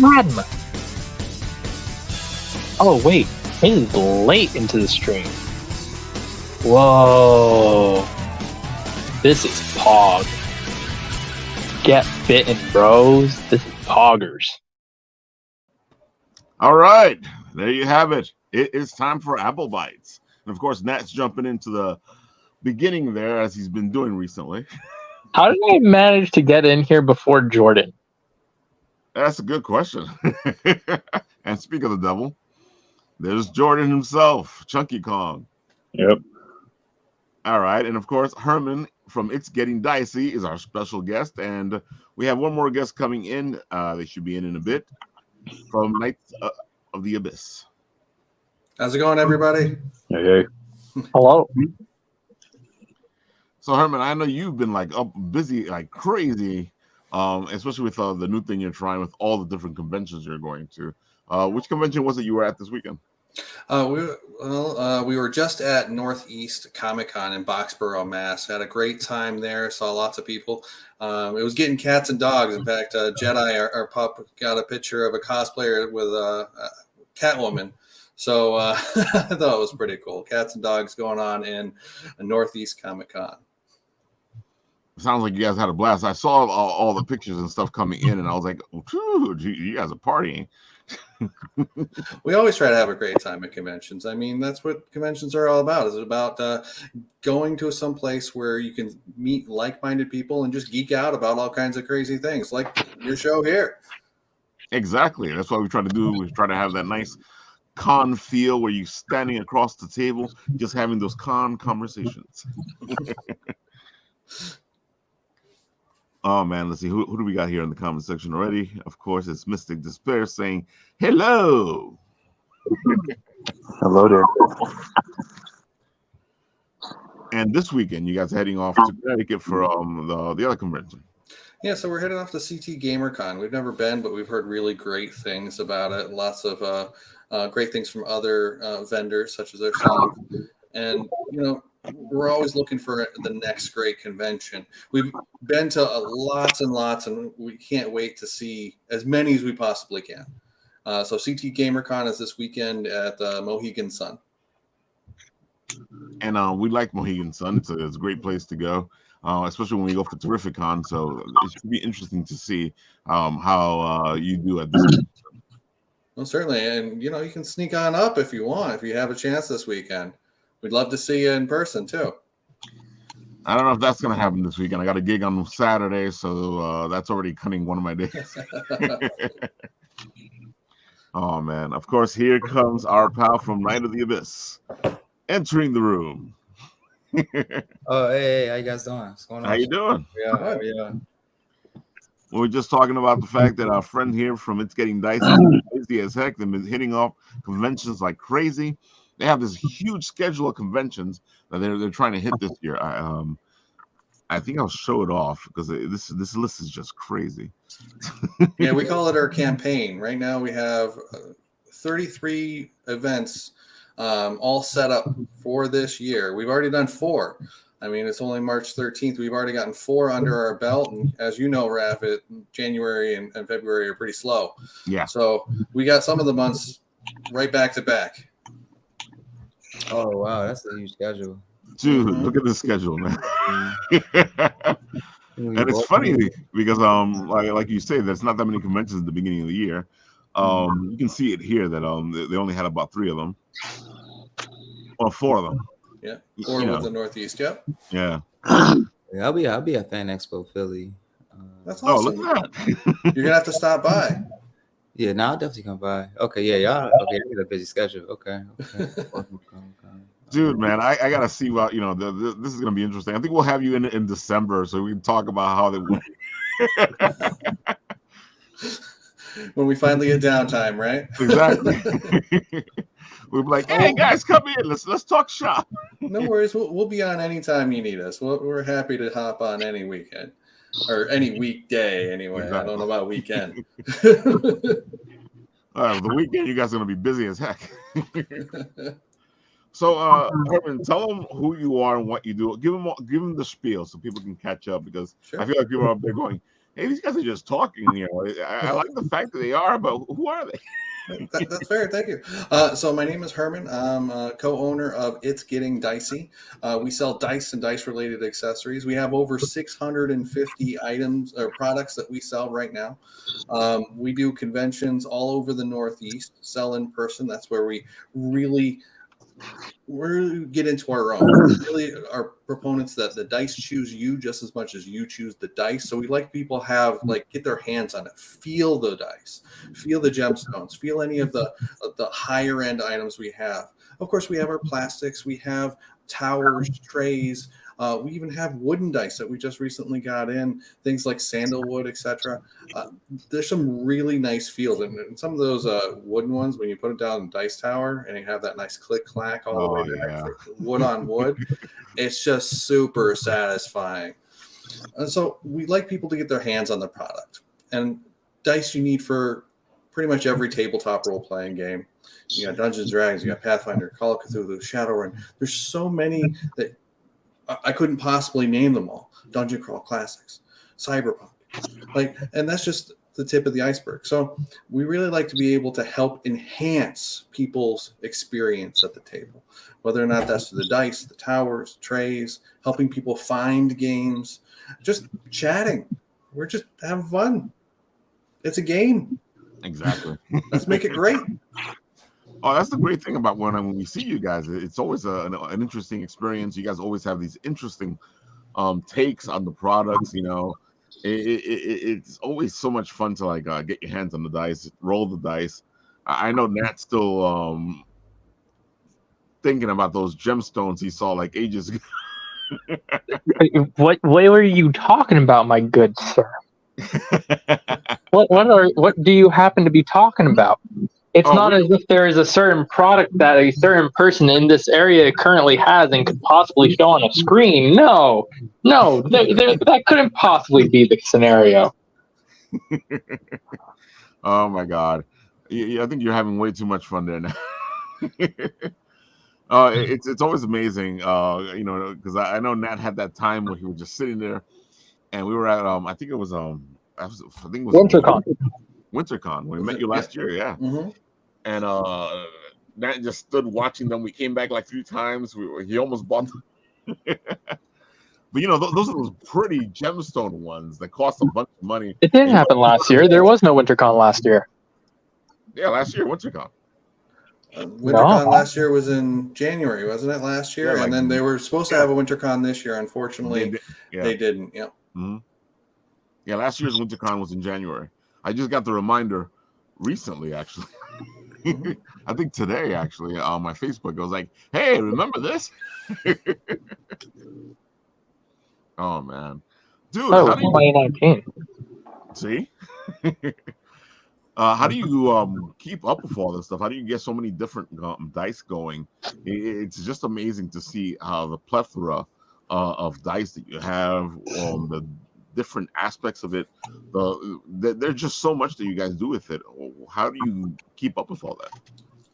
Madman. Oh wait, he's late into the stream. Whoa. This is Pog. Get bitten, bros. This is Poggers. All right, there you have it. It is time for Apple Bites. And of course, Nat's jumping into the beginning there as he's been doing recently. How did I manage to get in here before Jordan? That's a good question. And speak of the devil, there's Jordan himself, Chunky Kong. Yep. All right, and of course, Herman from It's Getting Dicey is our special guest, and we have one more guest coming in. They should be in a bit from Knights of the Abyss. How's it going, everybody? Hey. Hello. So Herman, I know you've been like up busy like crazy, especially with the new thing you're trying with all the different conventions you're going to. Which convention was it you were at this weekend? We were just at Northeast Comic-Con in Boxborough, Mass. Had a great time there. Saw lots of people. It was getting cats and dogs. In fact, Jedi, our pup, got a picture of a cosplayer with a Catwoman. So I thought it was pretty cool. Cats and dogs going on in a Northeast Comic-Con. Sounds like you guys had a blast. I saw all the pictures and stuff coming in, and I was like, you guys are partying. We always try to have a great time at conventions. I mean, that's what conventions are all about. It's about going to some place where you can meet like-minded people and just geek out about all kinds of crazy things, like your show here. Exactly. That's what we try to do. We try to have that nice con feel where you're standing across the table, just having those con conversations. Oh man, let's see who do we got here in the comment section already. Of course, it's Mystic Despair saying hello. Hello there. And this weekend, you guys are heading off to Connecticut for the other convention. Yeah, so we're heading off to CT GamerCon. We've never been, but we've heard really great things about it. Lots of great things from other vendors, such as ourselves. And we're always looking for the next great convention. We've been to lots and lots, and we can't wait to see as many as we possibly can. So CT GamerCon is this weekend at Mohegan Sun. And we like Mohegan Sun. It's a great place to go, especially when we go for Terrificon. So it should be interesting to see how you do at this. Well, certainly. And, you can sneak on up if you want, if you have a chance this weekend. We'd love to see you in person, too. I don't know if that's going to happen this weekend. I got a gig on Saturday, so that's already cutting one of my days. Oh, man. Of course, here comes our pal from Night of the Abyss entering the room. Oh, hey, how you guys doing? What's going on? How you doing? Yeah. We were just talking about the fact that our friend here from It's Getting Dicey, crazy as heck, they've been hitting off conventions like crazy. They have this huge schedule of conventions that they're trying to hit this year. I think I'll show it off because this list is just crazy. Yeah, we call it our campaign. Right now we have 33 events all set up for this year. We've already done 4. I mean, it's only March 13th. We've already gotten 4 under our belt. And as you know, Raph, January and February are pretty slow. Yeah. So we got some of the months right back to back. Oh, wow. That's a huge schedule. Dude, look at this schedule, man. And it's funny because like you say, there's not that many conventions at the beginning of the year. You can see it here that they only had about 3 of them. Or 4 of them. Yeah. 4 with the Northeast, yep. Yeah. Yeah, I'll be at Fan Expo Philly. That's awesome. Oh, look at that. You're gonna have to stop by. Yeah, I'll definitely come by. Okay, yeah, y'all. Okay, I get a busy schedule. Okay. Dude, man, I gotta see what this is gonna be interesting. I think we'll have you in December so we can talk about how they went. When we finally get downtime, right? Exactly. We'll be like, hey guys, come in. Let's talk shop. No worries. We'll be on anytime you need us. We're happy to hop on any weekend or any weekday anyway. Exactly. I don't know about weekend. All right, the weekend you guys are gonna be busy as heck. So, Herman, tell them who you are and what you do. Give them the spiel so people can catch up because I feel like people are up there going, hey, these guys are just talking. I like the fact that they are, but who are they? That's fair. Thank you. So my name is Herman. I'm co-owner of It's Getting Dicey. We sell dice and dice-related accessories. We have over 650 items or products that we sell right now. We do conventions all over the Northeast, sell in person. That's where we really get into our own. Really, our proponents that the dice choose you just as much as you choose the dice. So we like people get their hands on it, feel the dice, feel the gemstones, feel any of the higher end items we have. Of course, we have our plastics, we have towers, trays. We even have wooden dice that we just recently got in, things like sandalwood, etc. There's some really nice feels, and some of those wooden ones, when you put it down in the dice tower and you have that nice click clack all the way back, wood on wood, it's just super satisfying. And so we like people to get their hands on the product. And dice you need for pretty much every tabletop role-playing game. You got Dungeons and Dragons, you got Pathfinder, Call of Cthulhu, Shadowrun. There's so many that I couldn't possibly name them all. Dungeon Crawl Classics, Cyberpunk, and that's just the tip of the iceberg. So we really like to be able to help enhance people's experience at the table, whether or not that's the dice, the towers, trays, helping people find games, just chatting. We're just having fun. It's a game. Exactly. Let's make it great. Oh, that's the great thing about when we see you guys. It's always an interesting experience. You guys always have these interesting takes on the products. It's always so much fun to get your hands on the dice, roll the dice. I know Nat's still thinking about those gemstones he saw like ages ago. What were you talking about, my good sir? What do you happen to be talking about? It's not as if there is a certain product that a certain person in this area currently has and could possibly show on a screen. No, that couldn't possibly be the scenario. Oh my God, I think you're having way too much fun there now. It's always amazing, because I know Nat had that time where he was just sitting there, and we were at I think it was WinterCon when we met you last year, yeah. Mm-hmm. And Nat just stood watching them. We came back like 3 times. He almost bought them. But those are those pretty gemstone ones that cost a bunch of money. It didn't happen last year. There was no WinterCon last year. Yeah, last year WinterCon. WinterCon last year was in January, wasn't it? Last year, Yeah, and then they were supposed to have a WinterCon this year. Unfortunately, they didn't. Yeah. Mm-hmm. Yeah, last year's WinterCon was in January. I just got the reminder recently, actually. I think today, actually, on my Facebook, I was like, "Hey, remember this?" Oh man, dude! Oh, 2019. See? How do you keep up with all this stuff? How do you get so many different dice going? It's just amazing to see how the plethora of dice that you have, the different aspects of it. There's just so much that you guys do with it. How do you keep up with all that?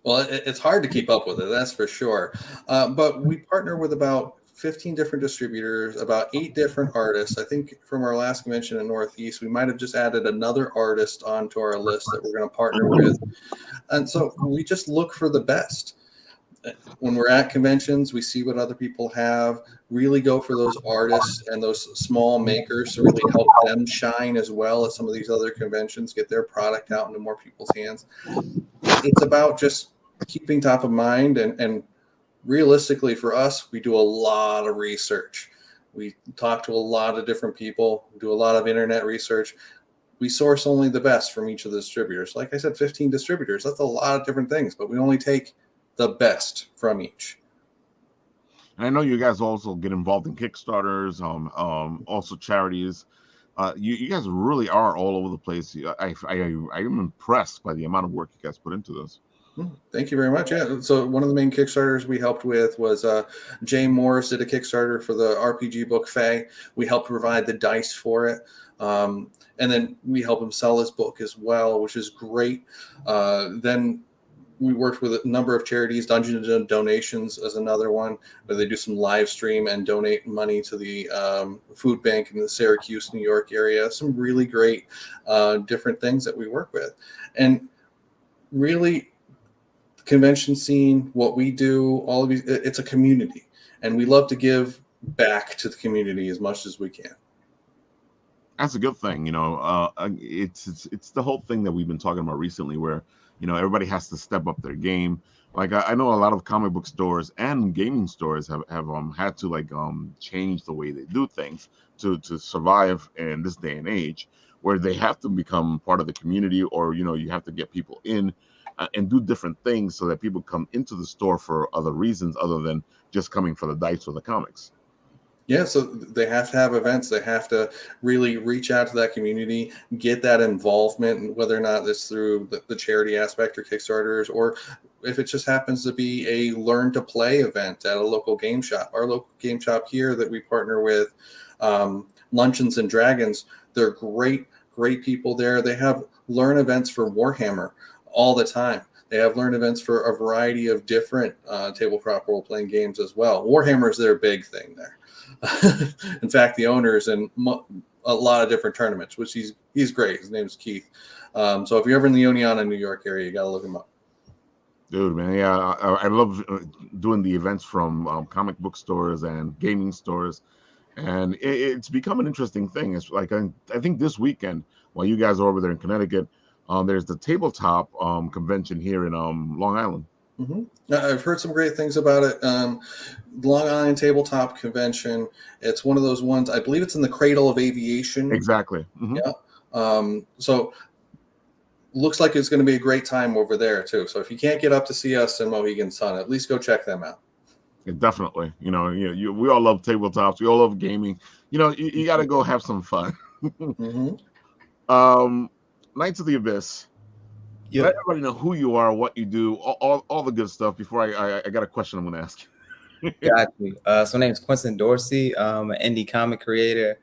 Well, it's hard to keep up with it, that's for sure. But we partner with about 15 different distributors, about 8 different artists. I think from our last convention in Northeast, we might have just added another artist onto our list that we're going to partner with. And so we just look for the best. When we're at conventions, we see what other people have, really go for those artists and those small makers to really help them shine as well as some of these other conventions, get their product out into more people's hands. It's about just keeping top of mind, and realistically for us, we do a lot of research. We talk to a lot of different people, do a lot of internet research. We source only the best from each of the distributors. Like I said, 15 distributors, that's a lot of different things, but we only take the best from each. And I know you guys also get involved in Kickstarters, also charities. You guys really are all over the place. I am impressed by the amount of work you guys put into this. Thank you very much. Yeah. So one of the main Kickstarters we helped with was Jay Morris did a Kickstarter for the RPG book Fae. We helped provide the dice for it. And then we help him sell his book as well, which is great. Then we worked with a number of charities. Dungeons and Donations is another one where they do some live stream and donate money to the food bank in the Syracuse, New York area. Some really great different things that we work with. And really, the convention scene, what we do, all of these, it's a community. And we love to give back to the community as much as we can. That's a good thing, it's the whole thing that we've been talking about recently, where everybody has to step up their game. Like I know a lot of comic book stores and gaming stores have had to change the way they do things to survive in this day and age, where they have to become part of the community, or you have to get people in and do different things so that people come into the store for other reasons other than just coming for the dice or the comics. Yeah, so they have to have events. They have to really reach out to that community, get that involvement, whether or not it's through the charity aspect or Kickstarters, or if it just happens to be a learn to play event at a local game shop. Our local game shop here that we partner with, Luncheons and Dragons, they're great people there. They have learn events for Warhammer all the time. They have learn events for a variety of different tabletop role-playing games as well. Warhammer is their big thing there. In fact, the owner is in a lot of different tournaments, which he's great. His name is Keith. So if you're ever in the Oneonta, New York area, you got to look him up. Dude, man, yeah, I love doing the events from comic book stores and gaming stores, and it's become an interesting thing. It's like I think this weekend, while you guys are over there in Connecticut, there's the tabletop convention here in Long Island. Mm-hmm. I've heard some great things about it. Long Island Tabletop Convention. It's one of those ones. I believe it's in the cradle of aviation. Exactly. Mm-hmm. Yeah. So looks like it's going to be a great time over there too. So if you can't get up to see us in Mohegan Sun, at least go check them out. Yeah, definitely. We all love tabletops. We all love gaming. You got to go have some fun. Mm-hmm. Knights of the Abyss. Yeah. Let everybody know who you are, what you do, all the good stuff. Before I got a question I'm going to ask you. Got you. So my name is Quentin Dorsey. I'm an indie comic creator.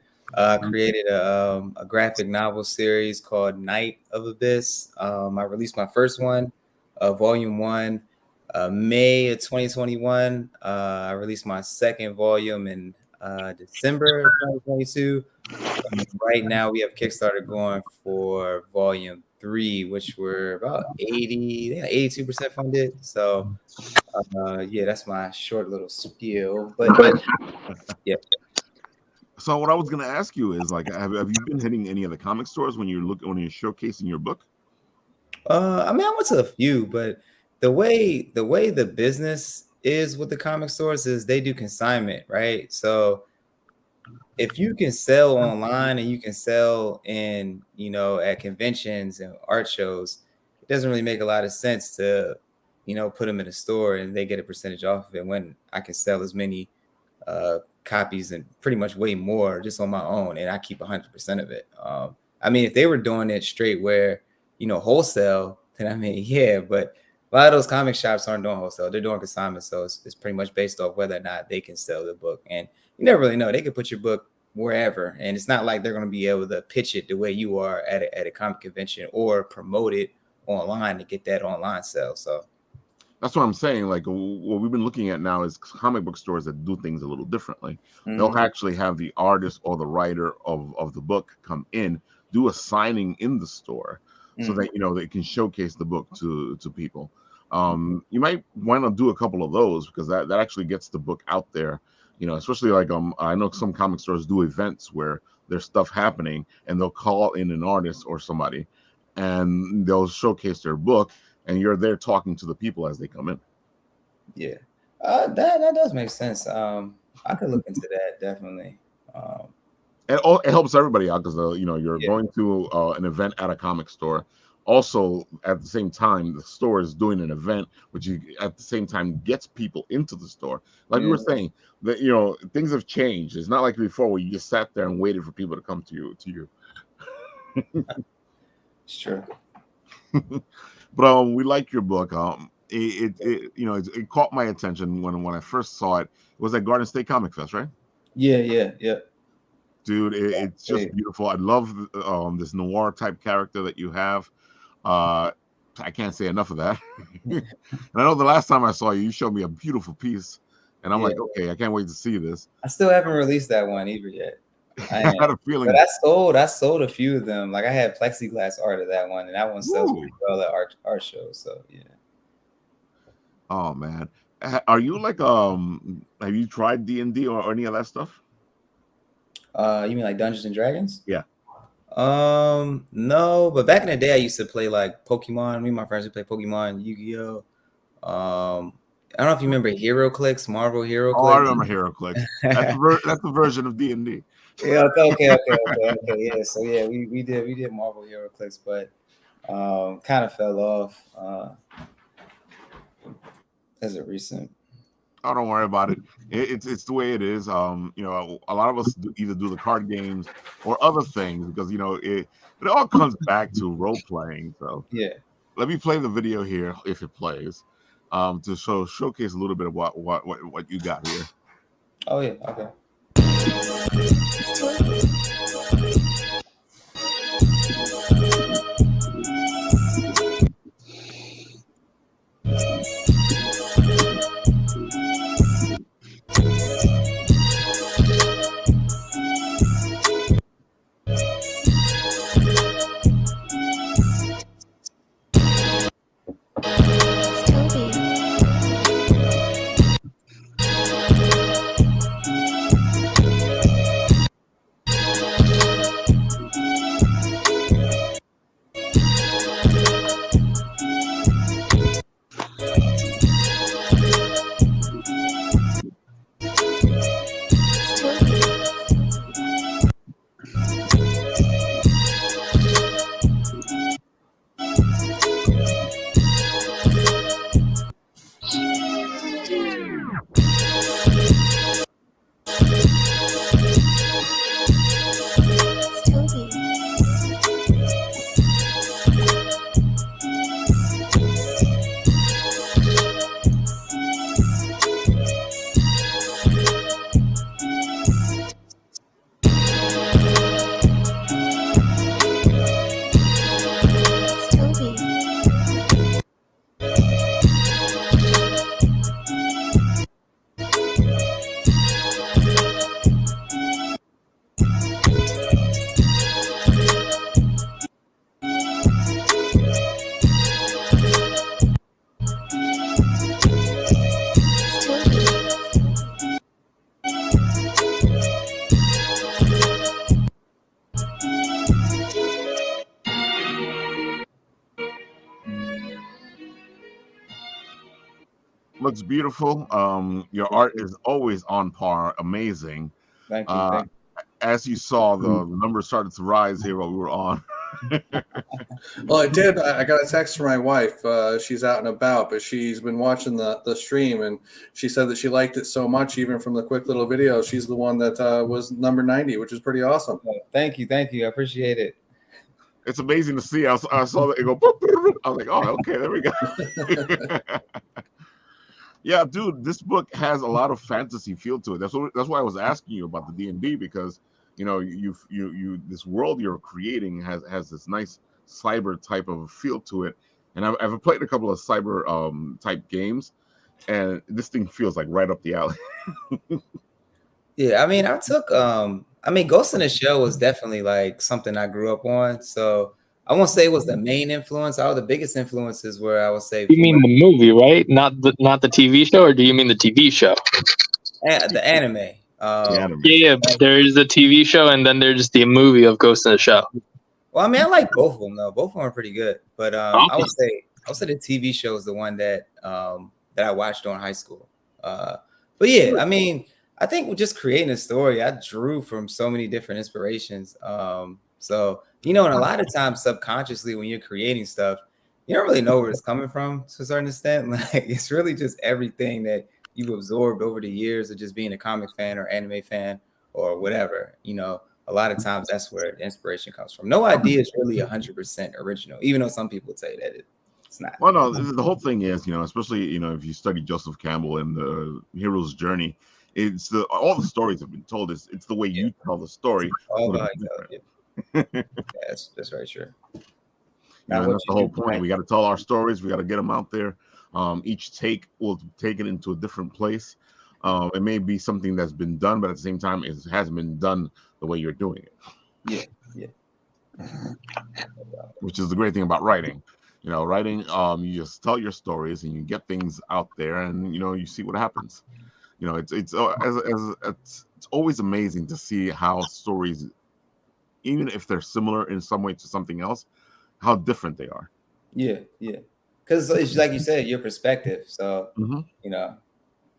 Created a graphic novel series called Night of Abyss. I released my first one, volume 1, May of 2021. I released my second volume in December of 2022. Right now we have Kickstarter going for volume 3, which we're about 82% funded. So yeah, that's my short little spiel. But yeah. So what I was going to ask you is, like, have you been hitting any of the comic stores when you're showcasing your book? I mean, I went to a few, but the way the business is with the comic stores is they do consignment, right? So if you can sell online and you can sell in, at conventions and art shows, it doesn't really make a lot of sense to, put them in a store and they get a percentage off of it, when I can sell as many copies and pretty much way more just on my own, and I keep 100% of it. I mean, if they were doing it straight where, wholesale, then I mean, yeah, but a lot of those comic shops aren't doing wholesale. They're doing consignment. So it's pretty much based off whether or not they can sell the book. And you never really know. They could put your book wherever. And it's not like they're going to be able to pitch it the way you are at a comic convention, or promote it online to get that online sale. So that's what I'm saying. Like, what we've been looking at now is comic book stores that do things a little differently. Mm-hmm. They'll actually have the artist or the writer of the book come in, do a signing in the store, so that they can showcase the book to people. You might want to do a couple of those, because that actually gets the book out there. Especially like I know some comic stores do events where there's stuff happening, and they'll call in an artist or somebody, and they'll showcase their book, and you're there talking to the people as they come in. Yeah, that does make sense. I could look into that, definitely. It helps everybody out, because you're going to an event at a comic store. Also, at the same time, the store is doing an event, which at the same time gets people into the store. Like you were saying, that things have changed. It's not like before where you just sat there and waited for people to come to you. It's true. But we like your book. It caught my attention when I first saw it. It was at Garden State Comic Fest, right? Yeah. Dude, it's just beautiful. I love this noir type character that you have. I can't say enough of that. And I know the last time I saw you, you showed me a beautiful piece, and I'm like, okay, I can't wait to see this. I still haven't released that one either yet. I had a feeling, but I sold a few of them. Like I had plexiglass art of that one, and that one sells pretty well at art shows. So yeah. Oh man, are you like have you tried D&D or any of that stuff? You mean like Dungeons and Dragons? Yeah. No, but back in the day, I used to play like Pokemon. Me and my friends would play Pokemon, Yu-Gi-Oh. I don't know if you remember Hero Clicks, Marvel Hero Clicks. I remember Hero Clicks. That's the version of D&D. Yeah. Okay. Yeah. So yeah, we did Marvel Hero Clicks, but kind of fell off as a recent. Oh, don't worry about it. It's the way it is. You know, a lot of us either do the card games or other things because you know it all comes back to role playing. So yeah, let me play the video here if it plays, to showcase a little bit of what you got here. Oh yeah, okay. Looks beautiful. Your art is always on par. Amazing. Thank you. As you saw, the numbers started to rise here while we were on. Well, I did. I got a text from my wife. She's out and about, but she's been watching the stream, and she said that she liked it so much, even from the quick little video. She's the one that was number 90, which is pretty awesome. Thank you. I appreciate it. It's amazing to see. I saw that it go. Boop, boop, boop. I was like, oh, okay, there we go. Yeah, dude, this book has a lot of fantasy feel to it. That's why I was asking you about the D&D, because you know you this world you're creating has this nice cyber type of feel to it. And I've played a couple of cyber type games, and this thing feels like right up the alley. Yeah, I mean, Ghost in the Shell was definitely like something I grew up on. So I won't say it was the main influence. All the biggest influences were, I would say. You mean the movie, right? Not the TV show, or do you mean the TV show? The anime. Yeah, there's a TV show, and then there's the movie of Ghost in the Shell. Well, I mean, I like both of them though. Both of them are pretty good. But I would say the TV show is the one that I watched during high school. But yeah, I mean, I think with just creating a story, I drew from so many different inspirations. So, you know, and a lot of times subconsciously when you're creating stuff, you don't really know where it's coming from to a certain extent. Like it's really just everything that you've absorbed over the years of just being a comic fan or anime fan or whatever. You know, a lot of times that's where the inspiration comes from. No idea is really 100% original, even though some people say that it's not. Well, no, the whole thing is, you know, especially, you know, if you study Joseph Campbell and the hero's journey, it's all the stories have been told. It's the way you tell the story. Yeah, that's very true. Not And what that's the you whole do, point. right? We got to tell our stories. We got to get them out there. Each take will take it into a different place. It may be something that's been done, but at the same time, it hasn't been done the way you're doing it. Yeah. Which is the great thing about writing. Writing, you just tell your stories and you get things out there, and you see what happens. It's always amazing to see how stories, even if they're similar in some way to something else, how different they are. Yeah. Because it's like you said, your perspective. So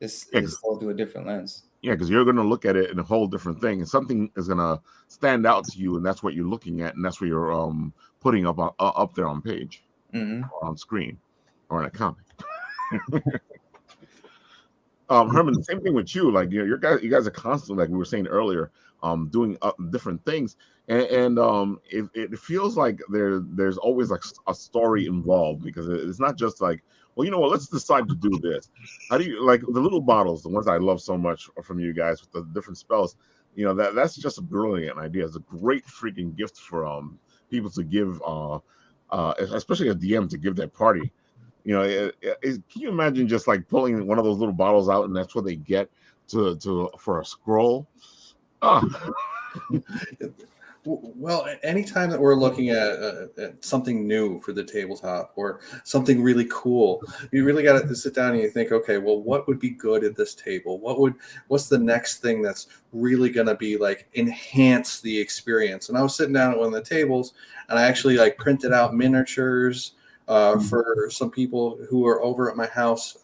it's all through a different lens. Yeah, because you're going to look at it in a whole different thing, and something is going to stand out to you, and that's what you're looking at, and that's what you're putting up there on page, or on screen, or in a comic. Herman, same thing with you. Like you guys are constantly, like we were saying earlier, doing different things, and it feels like there's always like a story involved, because it's not just like, well, you know what, let's decide to do this. How do you like the little bottles, the ones I love so much from you guys with the different spells? That's just a brilliant idea. It's a great freaking gift for people to give, especially a DM to give their party. Can you imagine just like pulling one of those little bottles out, and that's what they get for a scroll? Well, anytime that we're looking at something new for the tabletop or something really cool, you really got to sit down and you think, okay, well, what would be good at this table? What's the next thing that's really going to be like enhance the experience? And I was sitting down at one of the tables, and I actually like printed out miniatures for some people who were over at my house,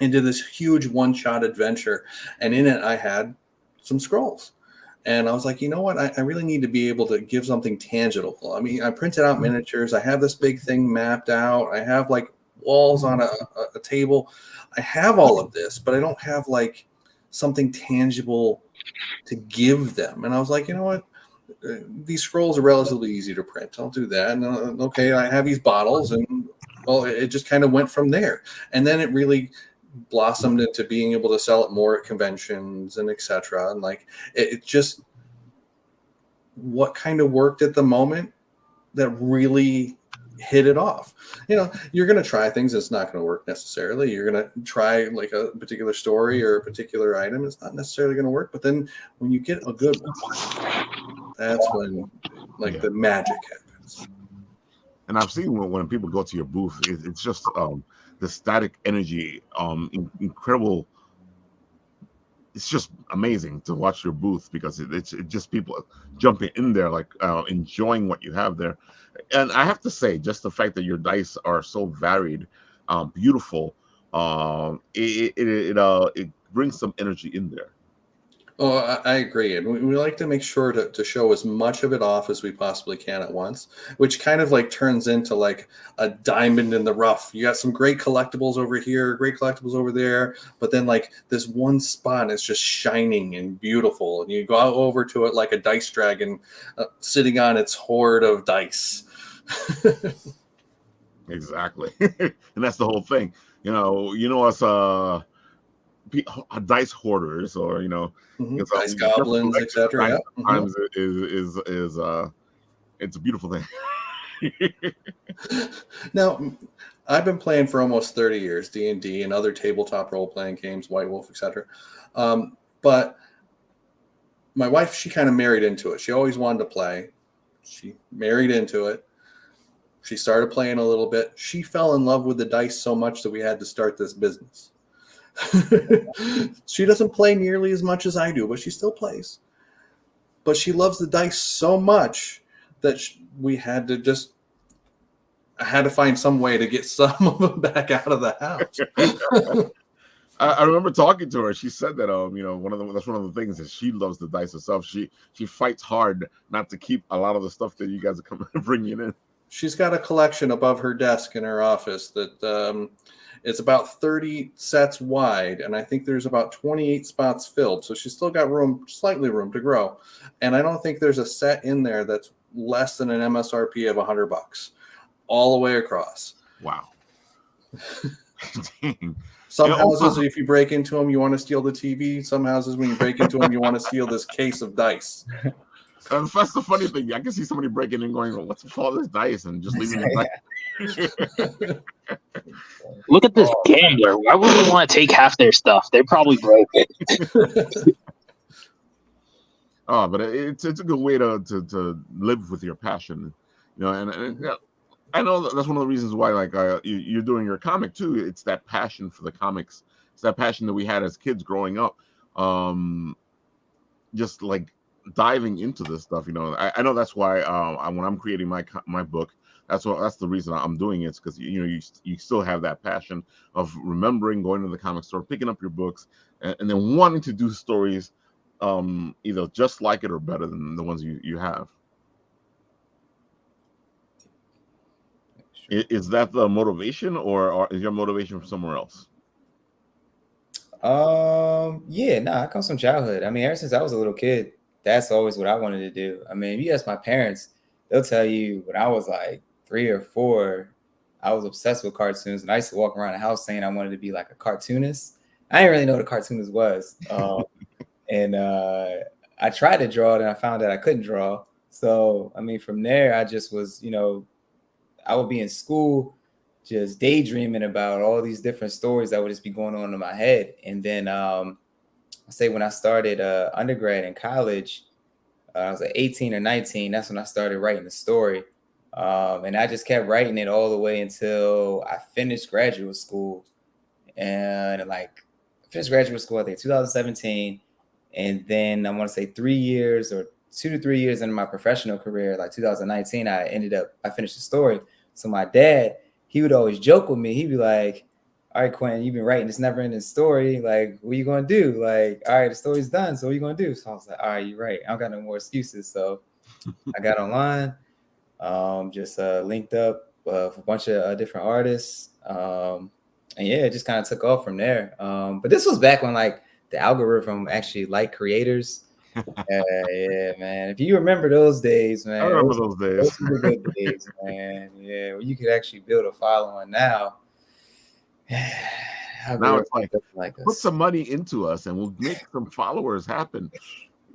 into this huge one-shot adventure. And in it, I had some scrolls. And I was like, you know what? I really need to be able to give something tangible. I mean, I printed out miniatures. I have this big thing mapped out. I have like walls on a table. I have all of this, but I don't have like something tangible to give them. And I was like, you know what? These scrolls are relatively easy to print. I'll do that. And okay, I have these bottles, and well, it just kind of went from there. And then it really blossomed into being able to sell it more at conventions and etc. And like it just, what kind of worked at the moment that really hit it off. You're going to try things. It's not going to work necessarily. You're going to try like a particular story or a particular item. It's not necessarily going to work. But then when you get a good one, that's when like the magic happens. And I've seen when people go to your booth, it's just the static energy, incredible. It's just amazing to watch your booth, because it's just people jumping in there, like enjoying what you have there. And I have to say, just the fact that your dice are so varied, beautiful, it brings some energy in there. Oh, I agree. And we like to make sure to show as much of it off as we possibly can at once, which kind of like turns into like a diamond in the rough. You got some great collectibles over here, great collectibles over there, but then like this one spot is just shining and beautiful. And you go over to it like a dice dragon sitting on its hoard of dice. Exactly. And that's the whole thing. Us dice hoarders, or dice goblins, etc. Sometimes it's a beautiful thing. Now, I've been playing for almost 30 years, D&D and other tabletop role-playing games, White Wolf, etc. But my wife, she kind of married into it. She always wanted to play. She married into it. She started playing a little bit. She fell in love with the dice so much that we had to start this business. She doesn't play nearly as much as I do, but she still plays. But she loves the dice so much that I had to find some way to get some of them back out of the house. I remember talking to her. She said that that's one of the things, that she loves the dice herself. She fights hard not to keep a lot of the stuff that you guys are coming bringing in. She's got a collection above her desk in her office that it's about 30 sets wide, and I think there's about 28 spots filled. So she's still got slightly room to grow. And I don't think there's a set in there that's less than an MSRP of $100 all the way across. Wow. Dang. Some houses, if you break into them, you want to steal the TV. Some houses, when you break into them, you want to steal this case of dice. That's the funny thing. I can see somebody breaking in, going, well, "What's with all this dice?" and just leaving it. Look at this gambler. Why would we want to take half their stuff? They probably broke it. Oh, but it's a good way to live with your passion, and I know that's one of the reasons why you're doing your comic too. It's that passion for the comics. It's that passion that we had as kids growing up. Just like diving into this stuff, I know that's why when I'm creating my book, that's the reason I'm doing it, because you still have that passion of remembering going to the comic store, picking up your books, and then wanting to do stories either just like it or better than the ones you have. Is that the motivation, or is your motivation from somewhere else? Yeah, it comes from childhood. I mean, ever since I was a little kid, that's always what I wanted to do. I mean, if you ask my parents, they'll tell you when I was like 3 or 4, I was obsessed with cartoons, and I used to walk around the house saying I wanted to be like a cartoonist. I didn't really know what a cartoonist was. And I tried to draw it, and I found that I couldn't draw. So, I mean, from there, I just was, I would be in school just daydreaming about all these different stories that would just be going on in my head. And then I say when I started undergrad and college, I was like 18 or 19. That's when I started writing the story. And I just kept writing it all the way until I finished graduate school. And finished graduate school, I think 2017. And then I want to say 3 years or 2 to 3 years into my professional career, like 2019, I finished the story. So my dad, he would always joke with me. He'd be like, "All right, Quentin, you've been writing this never-ending story. Like, what are you going to do? Like, all right, the story's done. So what are you going to do?" So I was like, "All right, you're right. I don't got no more excuses." So I got online, just linked up with a bunch of different artists. And yeah, it just kind of took off from there. But this was back when the algorithm actually liked creators. Yeah, man. If you remember those days, man. I remember those days. Those were the good days, man. Yeah, well, you could actually build a following now. Now it's like put some money into us and we'll make some followers happen.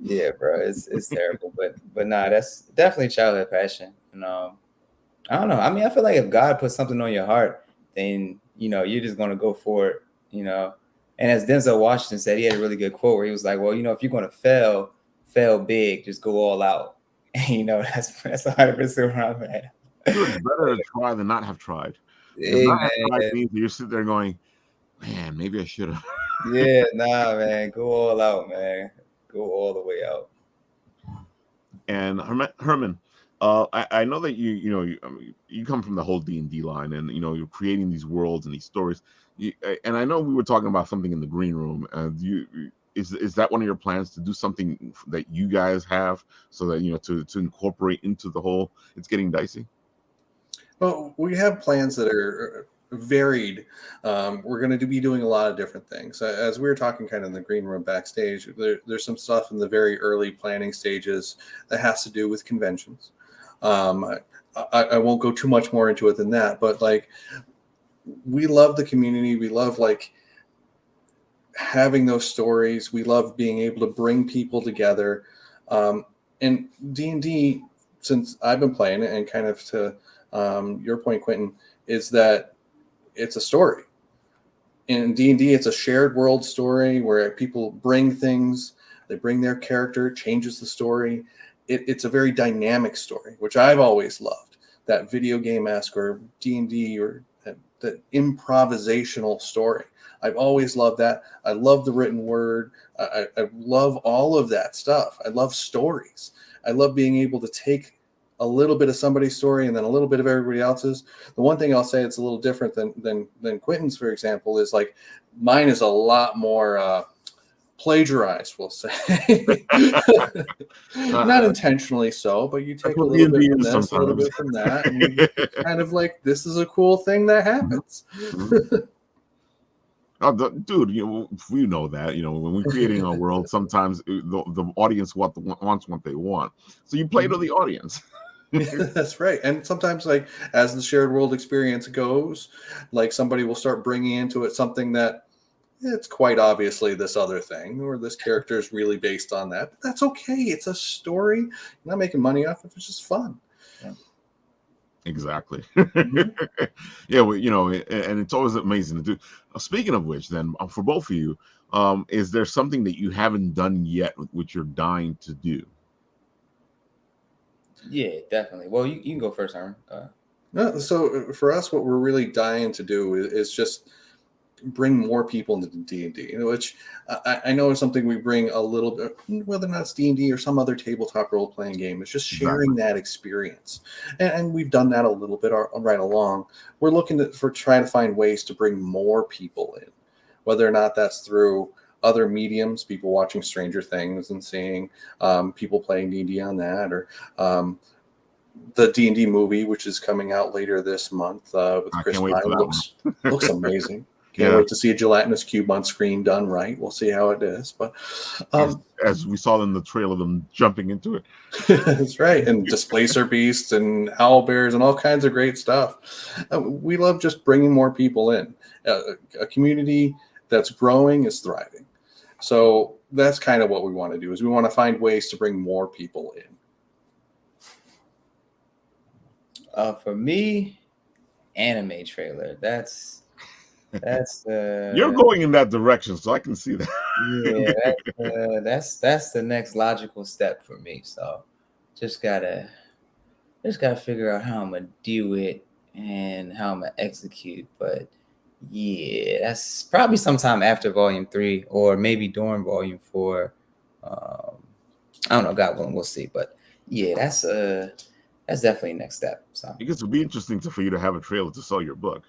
Yeah, bro, it's terrible, but nah, that's definitely childhood passion. And I don't know. I mean, I feel like if God puts something on your heart, then you're just gonna go for it. And as Denzel Washington said, he had a really good quote where he was like, "Well, if you're gonna fail big, just go all out." And that's 100% where I'm at. It's better to try than not have tried. Hey, not have tried means you're sitting there going, "Man, maybe I should have." Yeah, nah, man, go all out, man. Go all the way out. And Herman, I know that you come from the whole D&D line, and you're creating these worlds and these stories. And I know we were talking about something in the green room. Is that one of your plans, to do something that you guys have, so that to incorporate into the whole It's Getting Dicey? Well, we have plans that are varied. We're going to be doing a lot of different things. As we were talking kind of in the green room backstage, there's some stuff in the very early planning stages that has to do with conventions. I won't go too much more into it than that, but we love the community. We love having those stories. We love being able to bring people together. And D&D, since I've been playing it, and kind of to your point, Quentin, is that it's a story. In D&D, it's a shared world story where people bring things, they bring their character, it changes the story. It's a very dynamic story, which I've always loved. That video game-esque or D&D or that improvisational story. I've always loved that. I love the written word. I love all of that stuff. I love stories. I love being able to take a little bit of somebody's story and then a little bit of everybody else's. The one thing I'll say it's a little different than Quentin's, for example, is mine is a lot more plagiarized, we'll say. Not intentionally so, but you take a little bit from this, a little bit from that, and you kind of this is a cool thing that happens. Dude, we know that when we're creating a world, sometimes the audience wants what they want, so you play to the audience. That's right. And sometimes as the shared world experience goes, somebody will start bringing into it something that it's quite obviously this other thing, or this character is really based on that. But that's okay. It's a story. You're not making money off it. It's just fun. Yeah. Exactly. Mm-hmm. Yeah, well, and it's always amazing to do. Speaking of which, then for both of you, is there something that you haven't done yet, which you're dying to do? Yeah, definitely. Well, you can go first, Aaron. No, so for us, what we're really dying to do is just bring more people into D&D, which I know is something we bring a little bit, whether or not it's D&D or some other tabletop role-playing game. It's just sharing that experience, and we've done that a little bit right along. We're looking to try to find ways to bring more people in, whether or not that's through other mediums, people watching Stranger Things and seeing people playing D&D on that, or the D&D movie, which is coming out later this month with Chris Pine, looks amazing. Can't wait to see a gelatinous cube on screen done right. We'll see how it is. But as we saw in the trailer, them jumping into it. That's right. And Displacer Beasts and Owlbears and all kinds of great stuff. We love just bringing more people in. A community that's growing is thriving. So that's kind of what we want to do, is we want to find ways to bring more people in. For me, anime trailer. That's You're going in that direction, so I can see that. Yeah, that's the next logical step for me. So just gotta figure out how I'm gonna do it and how I'm gonna execute. But yeah, that's probably sometime after Volume 3 or maybe during Volume 4. I don't know, God willing, we'll see. But yeah, that's definitely next step. So I guess it would be interesting for you to have a trailer to sell your book.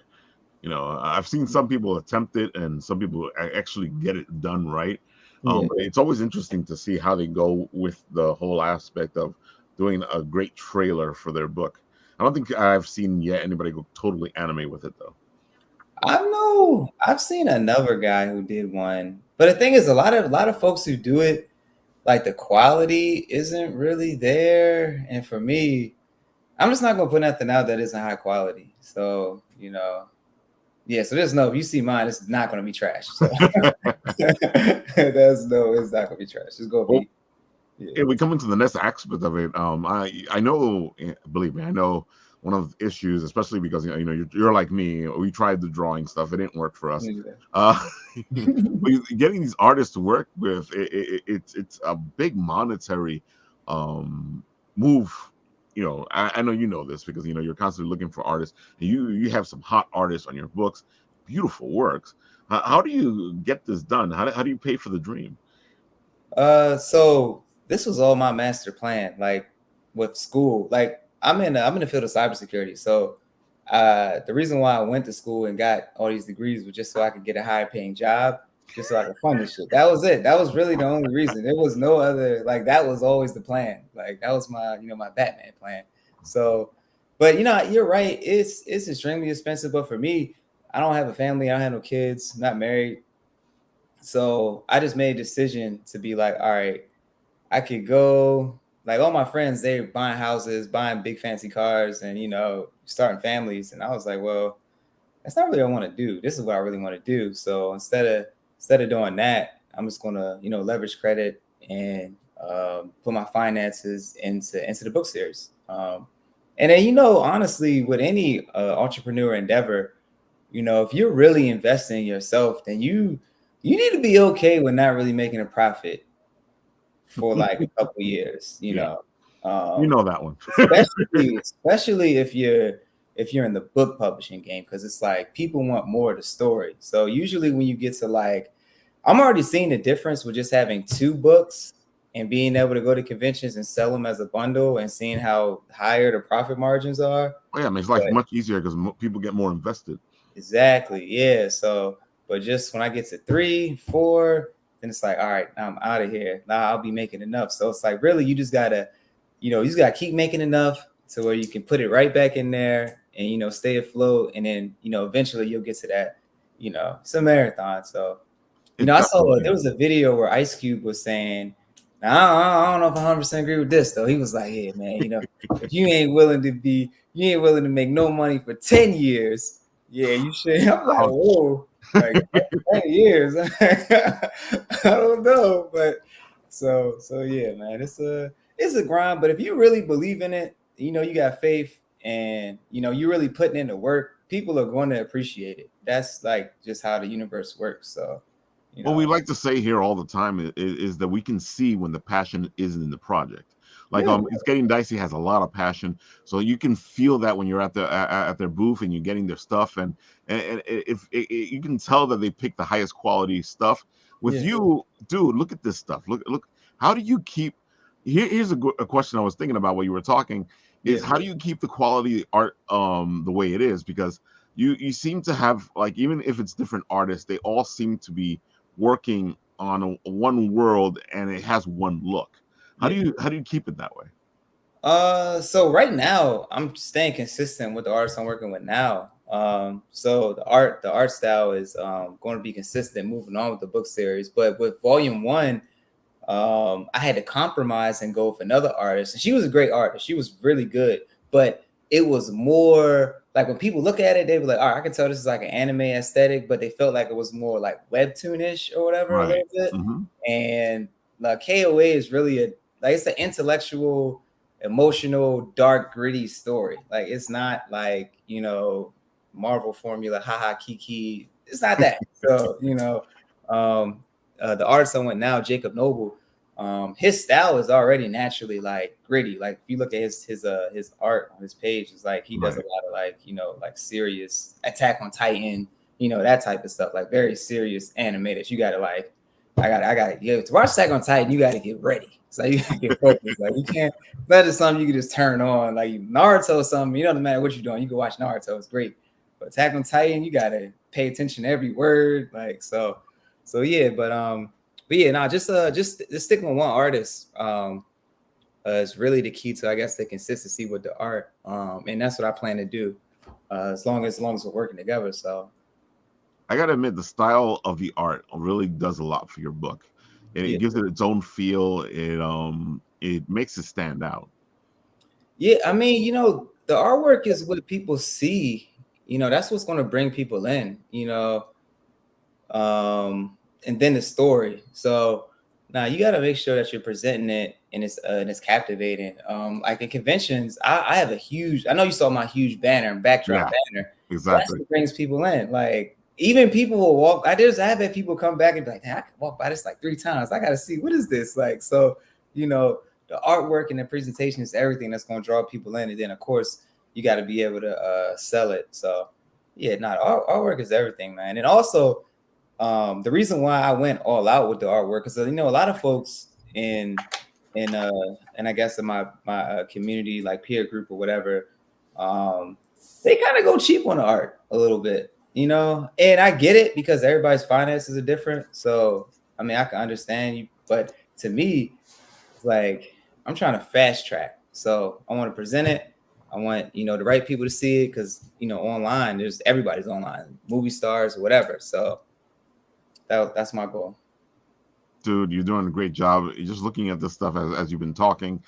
I've seen some people attempt it and some people actually get it done right. But it's always interesting to see how they go with the whole aspect of doing a great trailer for their book. I don't think I've seen yet anybody go totally anime with it, though. I know I've seen another guy who did one, but the thing is, a lot of folks who do it, like the quality isn't really there, and for me, I'm just not gonna put nothing out that isn't high quality. So yeah. So there's if you see mine, it's not gonna be trash. So it's not gonna be trash. It's gonna be. Yeah, we come into the next aspect of it. I know, believe me, I know one of the issues, especially because you're like me. We tried the drawing stuff; it didn't work for us. Getting these artists to work with, it's a big monetary move. I know you know this because you're constantly looking for artists, and you have some hot artists on your books, beautiful works. How do you get this done? How do you pay for the dream? So this was all my master plan, like with school. Like I'm in the field of cybersecurity. So the reason why I went to school and got all these degrees was just so I could get a higher paying job, just so I could fund this shit. That was it. That was really the only reason. There was no other, like that was always the plan. Like that was my, my Batman plan. So, but you're right. It's extremely expensive. But for me, I don't have a family. I don't have no kids. I'm not married. So I just made a decision to be like, all right, I could go, like all my friends, they're buying houses, buying big fancy cars and, starting families. And I was like, well, that's not really what I want to do. This is what I really want to do. So instead of doing that, I'm just going to, leverage credit and put my finances into the book series. And then, honestly, with any entrepreneur endeavor, if you're really investing in yourself, then you need to be okay with not really making a profit for like a couple of years, you know that one. especially if you're in the book publishing game, because it's like people want more of the story. So usually when you get to like, I'm already seeing the difference with just having 2 books and being able to go to conventions and sell them as a bundle and seeing how higher the profit margins are. Oh yeah, it makes life much easier because people get more invested. Exactly. Yeah. So, but just when I get to 3, 4, then it's like, all right, now I'm out of here. Now I'll be making enough. So it's like, really, you just gotta keep making enough to where you can put it right back in there and, stay afloat. And then, eventually you'll get to that, it's a marathon. So, I saw there was a video where Ice Cube was saying, I don't know if I 100% agree with this though. He was like, yeah, man, if you ain't willing to make no money for 10 years, Yeah, you should. I'm like, whoa, like 10 years. I don't know, but so yeah, man, it's a grind. But if you really believe in it, you got faith, and you're really putting in the work, people are going to appreciate it. That's like just how the universe works. So, What we like to say here all the time is that we can see when the passion isn't in the project. Like Yeah. It's Getting Dicey has a lot of passion, so you can feel that when you're at their booth and you're getting their stuff, and if you can tell that they pick the highest quality stuff. With Yeah. you, dude, look at this stuff. Look. How do you keep? Here's a question I was thinking about while you were talking. Is Yeah. how do you keep the quality art the way it is? Because you seem to have, like, even if it's different artists, they all seem to be working on one world, and it has one look. How do you keep it that way? So right now I'm staying consistent with the artists I'm working with now. So the art style is going to be consistent moving on with the book series. But with volume 1, I had to compromise and go with another artist. And she was a great artist. She was really good, but it was more like when people look at it, they were like, all right, I can tell this is like an anime aesthetic, but they felt like it was more like webtoonish or whatever a little bit. Mm-hmm. And like KOA is really it's an intellectual, emotional, dark, gritty story. Like it's not like, Marvel formula, haha, kiki. It's not that. So, the artist I went now, Jacob Noble, his style is already naturally like gritty. Like if you look at his art on his page, it's like he does a lot of like serious Attack on Titan, that type of stuff, like very serious animated. You gotta to watch Attack on Titan, you gotta get ready. So you gotta get focused. Like you can't let it something you can just turn on. Like Naruto or something, no matter what you're doing, you can watch Naruto, it's great. But Attack on Titan, you gotta pay attention to every word. Like so yeah, but yeah, no, just sticking with one artist is really the key to, I guess, the consistency with the art. And that's what I plan to do as long as we're working together. So I gotta admit, the style of the art really does a lot for your book. It gives it its own feel. It makes it stand out. Yeah, I mean, the artwork is what people see. That's what's going to bring people in. And then the story. So now you got to make sure that you're presenting it and it's captivating. Like in conventions, I have a huge. I know you saw my huge banner and backdrop banner. Exactly. That's what brings people in. Like even people will walk. I've had people come back and be like, "I can walk by this like 3 times. I got to see what is this like." So the artwork and the presentation is everything that's going to draw people in, and then of course you got to be able to sell it. So yeah, artwork is everything, man. And also, the reason why I went all out with the artwork is a lot of folks in I guess in my community, like peer group or whatever, they kind of go cheap on the art a little bit, and I get it because everybody's finances are different. So I mean, I can understand you, but to me, it's like I'm trying to fast track. So I want to present it. I want the right people to see it because online, everybody's online, movie stars or whatever. So that's my goal. Dude, you're doing a great job. Just looking at this stuff as you've been talking,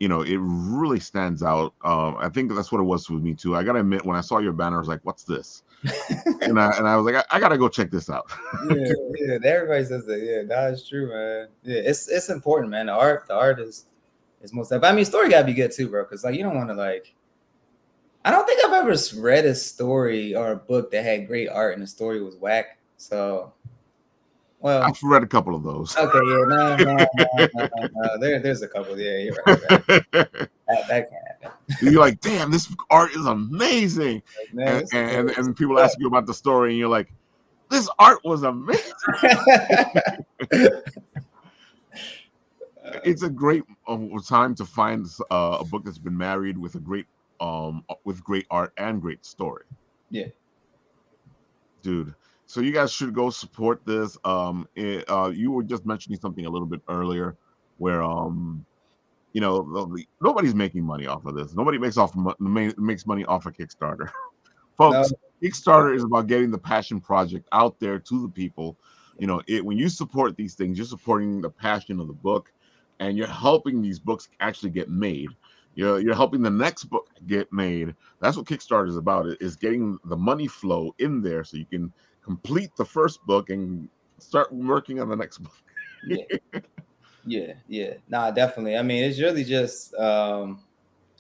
it really stands out. I think that's what it was with me too. I gotta admit, when I saw your banner, I was like, "What's this?" and I was like, I gotta go check this out. yeah. Everybody says that. Yeah, that's true, man. Yeah, it's important, man. The art is most. But I mean, story gotta be good too, bro. Because like you don't want to like. I don't think I've ever read a story or a book that had great art and the story was whack. So. Well, I've read a couple of those. Okay, yeah, no. There's a couple. Yeah, you're right. That can't happen. You're like, damn, this art is amazing, and people ask you about the story, and you're like, this art was amazing. It's a great time to find a book that's been married with a great with great art and great story. Yeah, dude. So you guys should go support this. You were just mentioning something a little bit earlier, where nobody's making money off of this. Nobody makes money off of Kickstarter, folks. No. Kickstarter is about getting the passion project out there to the people. When you support these things, you're supporting the passion of the book, and you're helping these books actually get made. You're helping the next book get made. That's what Kickstarter is about. Is getting the money flow in there so you can complete the first book and start working on the next book. Yeah. Nah, definitely. I mean, it's really just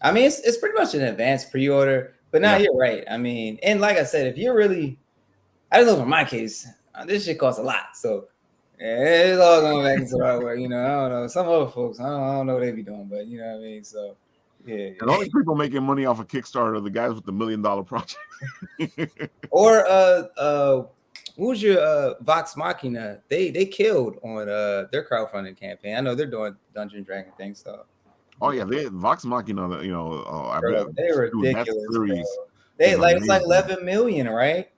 I mean, it's pretty much an advanced pre-order, but now you're right. I mean, and like I said, if you're really, I don't know, for my case, this shit costs a lot, so it's all going back into the right way. I don't know. Some other folks, I don't know what they be doing, but you know what I mean. So yeah. And only people making money off of Kickstarter are the guys with the $1 million projects. Or who's your Vox Machina? They killed on their crowdfunding campaign. I know they're doing Dungeon Dragon things, so. Oh yeah, Vox Machina. They were ridiculous. Series they like it's like 11 million, right?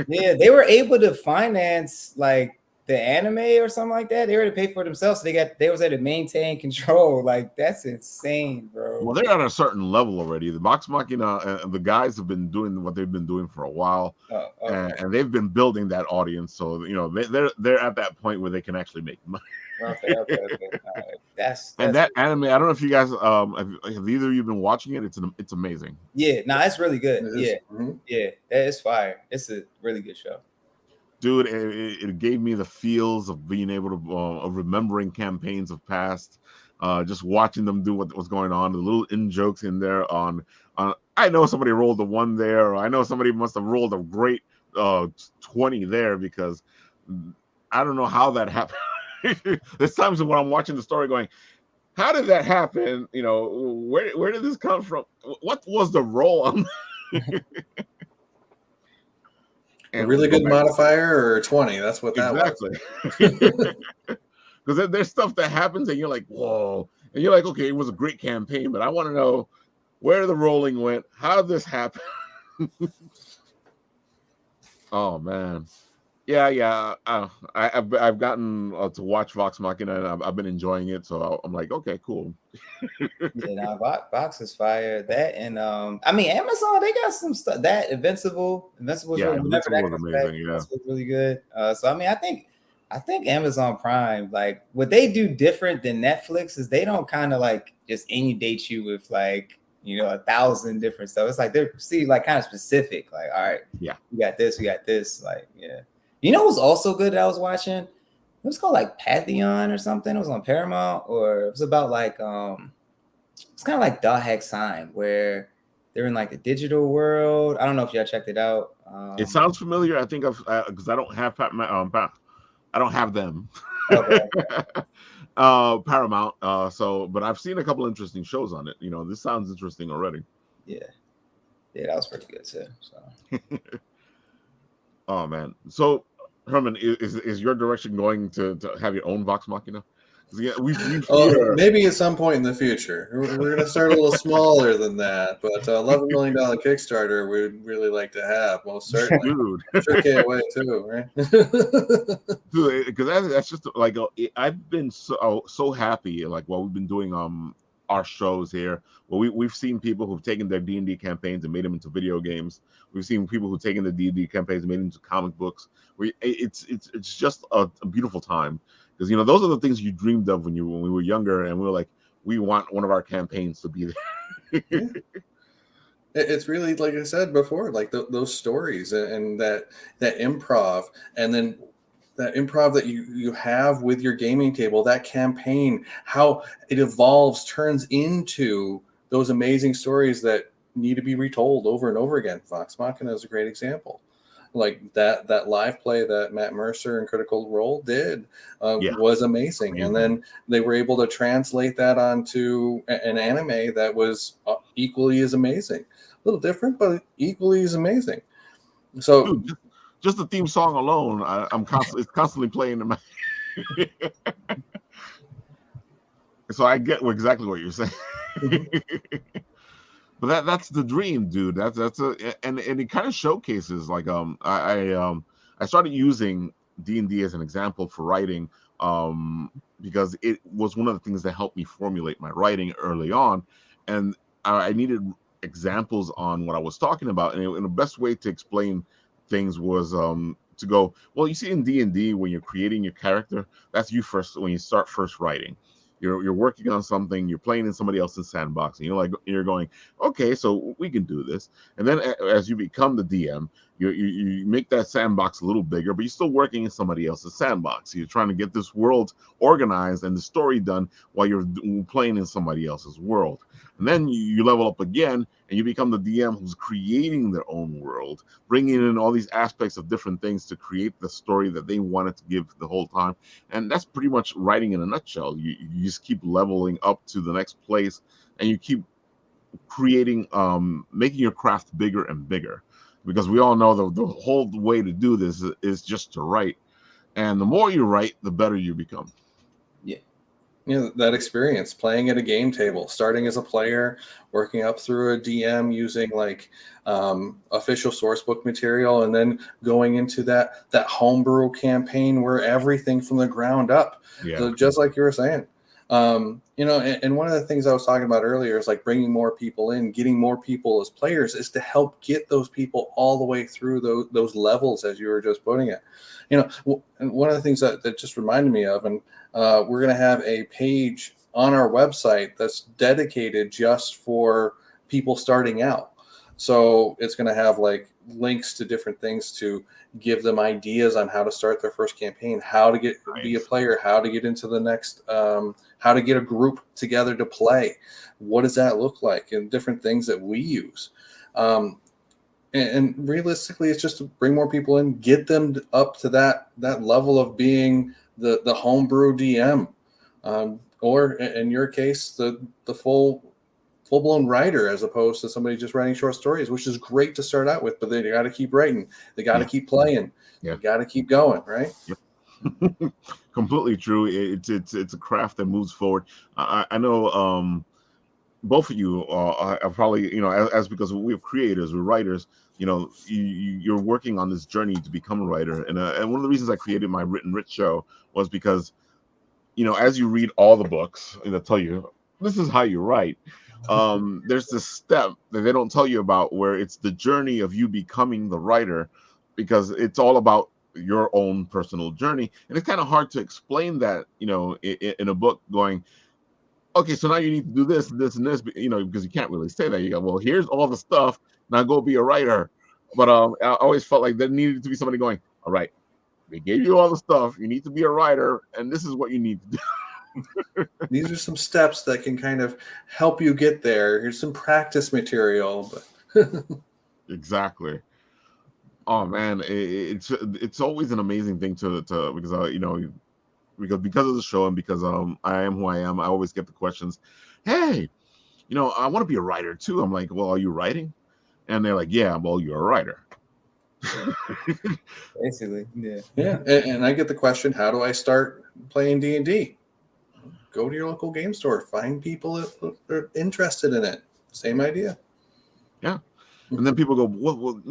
Yeah, they were able to finance like the anime or something like that. They were to pay for it themselves. So they was able to maintain control. Like that's insane, bro. Well, they're at a certain level already. The Vox Machina, the guys have been doing what they've been doing for a while, and they've been building that audience. So they're at that point where they can actually make money. Okay. That's that anime. I don't know if you guys have either of you been watching it. It's amazing. Yeah, it's really good. Yeah, it's fire. It's a really good show. Dude, it gave me the feels of being able to of remembering campaigns of past, just watching them do what was going on. The little in jokes in there on I know somebody rolled a 1 there, or I know somebody must have rolled a great 20 there, because I don't know how that happened. There's times when I'm watching the story going, how did that happen? Where did this come from? What was the roll? A really good modifier or 20? That's what that was. Because there's stuff that happens and you're like, whoa. And you're like, okay, it was a great campaign, but I want to know where the rolling went. How did this happen? Oh, man. Yeah. I've gotten to watch Vox Machina, and I've been enjoying it. So I'm like, okay, cool. Vox is fire. That and I mean, Amazon, they got some stuff. That Invincible was amazing. That's really good. So I mean, I think Amazon Prime, like what they do different than Netflix is they don't kind of like just inundate you with like 1,000 different stuff. It's like they're like kind of specific. Like, all right, we got this. Like, yeah. You know what's also good that I was watching? It was called like Pantheon or something. It was on Paramount, or it was about like it's kind of like Da Hex Sign, where they're in like the digital world. I don't know if y'all checked it out. It sounds familiar. I think because I don't have I don't have them. Okay. Paramount. But I've seen a couple interesting shows on it. This sounds interesting already. Yeah, that was pretty good too. So. Oh man. So Herman, is your direction going to have your own Vox Machina? Yeah, maybe at some point in the future. We're going to start a little smaller than that, but $11 million Kickstarter we'd really like to have, most certainly. Dude. Sure can't wait too, right? Dude, because that's just like I've been so happy like while we've been doing our shows here. Well, we've seen people who've taken their D&D campaigns and made them into video games. We've seen people who've taken the D&D campaigns and made them into comic books. It's just a beautiful time, because those are the things you dreamed of when we were younger, and we were like, we want one of our campaigns to be there. Yeah. It's really, like I said before, like those stories and that improv, and then that improv that you have with your gaming table, that campaign, how it evolves, turns into those amazing stories that need to be retold over and over again. Vox Machina is a great example. Like that live play that Matt Mercer and Critical Role did was amazing. And then they were able to translate that onto an anime that was equally as amazing. A little different, but equally as amazing. So dude, just the theme song alone, it's constantly playing in my. So I get exactly what you're saying. But that's the dream, dude. And it kind of showcases like I started using D&D as an example for writing because it was one of the things that helped me formulate my writing early on, and I needed examples on what I was talking about, and the best way to explain things was to go, well, you see in D&D when you're creating your character, that's you first when you start first writing. You're working on something, you're playing in somebody else's sandbox, and you're going, okay, so we can do this. And then as you become the DM, you make that sandbox a little bigger, but you're still working in somebody else's sandbox. You're trying to get this world organized and the story done while you're playing in somebody else's world. And then you level up again, and you become the DM who's creating their own world, bringing in all these aspects of different things to create the story that they wanted to give the whole time. And that's pretty much writing in a nutshell. You just keep leveling up to the next place, and you keep creating, making your craft bigger and bigger. Because we all know the whole way to do this is just to write. And the more you write, the better you become. That experience playing at a game table, starting as a player, working up through a DM using like official source book material, and then going into that homebrew campaign where everything from the ground up. So just like you were saying, and one of the things I was talking about earlier is like bringing more people in, getting more people as players, is to help get those people all the way through those levels, as you were just putting it. And one of the things that just reminded me of, and we're going to have a page on our website that's dedicated just for people starting out. So it's going to have like links to different things to give them ideas on how to start their first campaign, how to be a player, how to get into the next, how to get a group together to play. What does that look like? And different things that we use. And realistically, it's just to bring more people in, get them up to that level of being the homebrew DM, or in your case, the full-blown writer, as opposed to somebody just writing short stories, which is great to start out with, but they got to keep writing, they got to keep playing, they got to keep going, right? Yep. Completely true. It's a craft that moves forward. I know both of you are probably, as because we're creators, we're writers, you're working on this journey to become a writer. And one of the reasons I created my Written Rich show was because, as you read all the books, they'll tell you, this is how you write. There's this step that they don't tell you about, where it's the journey of you becoming the writer, because it's all about your own personal journey. And it's kind of hard to explain that, in a book, going, okay, so now you need to do this, this, and this, because you can't really say that. You go, well, here's all the stuff. Now go be a writer. But I always felt like there needed to be somebody going, all right, we gave you all the stuff. You need to be a writer, and this is what you need to do. These are some steps that can kind of help you get there. Here's some practice material. Exactly. Oh man, it's always an amazing thing to because of the show, and because I am who I am, I always get the questions, hey, I want to be a writer too. I'm like, well, are you writing? And they're like, yeah, well, you're a writer. Basically, yeah. And I get the question, how do I start playing D&D? Go to your local game store, find people that are interested in it. Same idea. Yeah. And then people go, well,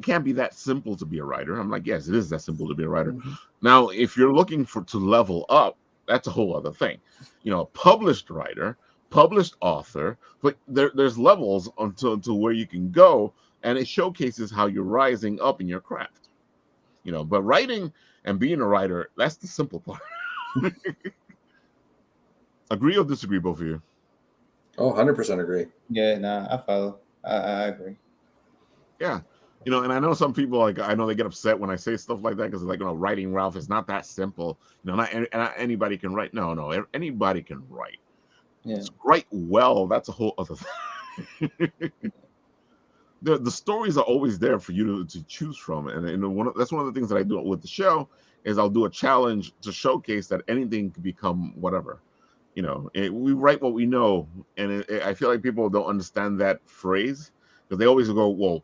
can't be that simple to be a writer. I'm like, yes, it is that simple to be a writer. Mm-hmm. Now, if you're looking to level up, that's a whole other thing. A published writer, published author, but there's levels until where you can go, and it showcases how you're rising up in your craft. But writing and being a writer, that's the simple part. Agree or disagree, both of you? Oh, 100% agree. Yeah, I follow. I agree. Yeah. And I know some people, I know they get upset when I say stuff like that, because like, writing, Ralph, is not that simple. Not anybody can write. No, anybody can write. Yeah. It's write well. That's a whole other thing. The stories are always there for you to choose from, and that's one of the things that I do with the show is I'll do a challenge to showcase that anything can become whatever. We write what we know, and I feel like people don't understand that phrase, because they always go, well,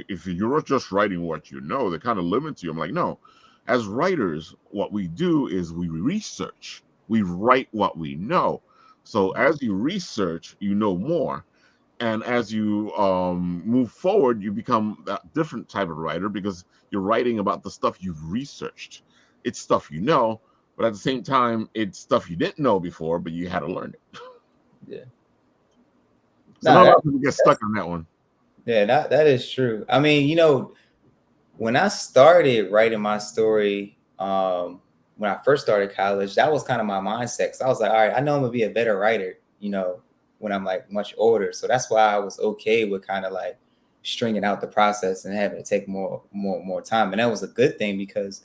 if you're just writing what you know, they kind of limit you. I'm like, no. As writers, what we do is we research. We write what we know. So as you research, you know more. And as you move forward, you become a different type of writer, because you're writing about the stuff you've researched. It's stuff you know, but at the same time, it's stuff you didn't know before, but you had to learn it. Yeah. So not a lot of people get stuck on that one. Yeah, that is true. I mean, when I started writing my story, when I first started college, that was kind of my mindset. So I was like, all right, I know I'm gonna be a better writer, you know, when I'm like much older. So that's why I was okay with kind of like stringing out the process and having to take more time. And that was a good thing because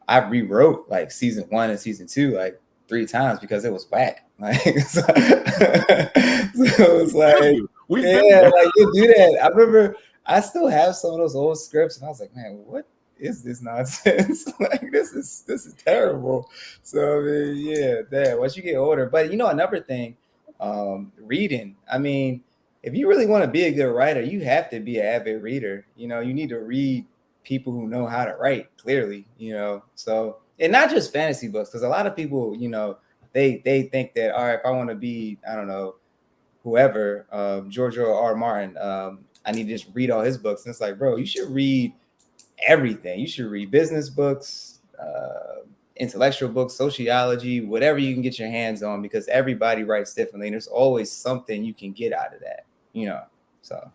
I rewrote like season 1 and season 2 like 3 times because it was whack. Like, so it was like, like you do that. I remember I still have some of those old scripts, and I was like, man, what is this nonsense? Like, this is terrible. So I mean, yeah, that once you get older, but you know, another thing, reading. I mean, if you really want to be a good writer, you have to be an avid reader. You know, you need to read people who know how to write clearly, you know. So, and not just fantasy books, because a lot of people, you know, they think that, all right, if I want to be, I don't know, whoever, George R. Martin, I need to just read all his books. And it's like, bro, you should read everything. You should read business books, intellectual books, sociology, whatever you can get your hands on, because everybody writes differently. And there's always something you can get out of that, you know. So.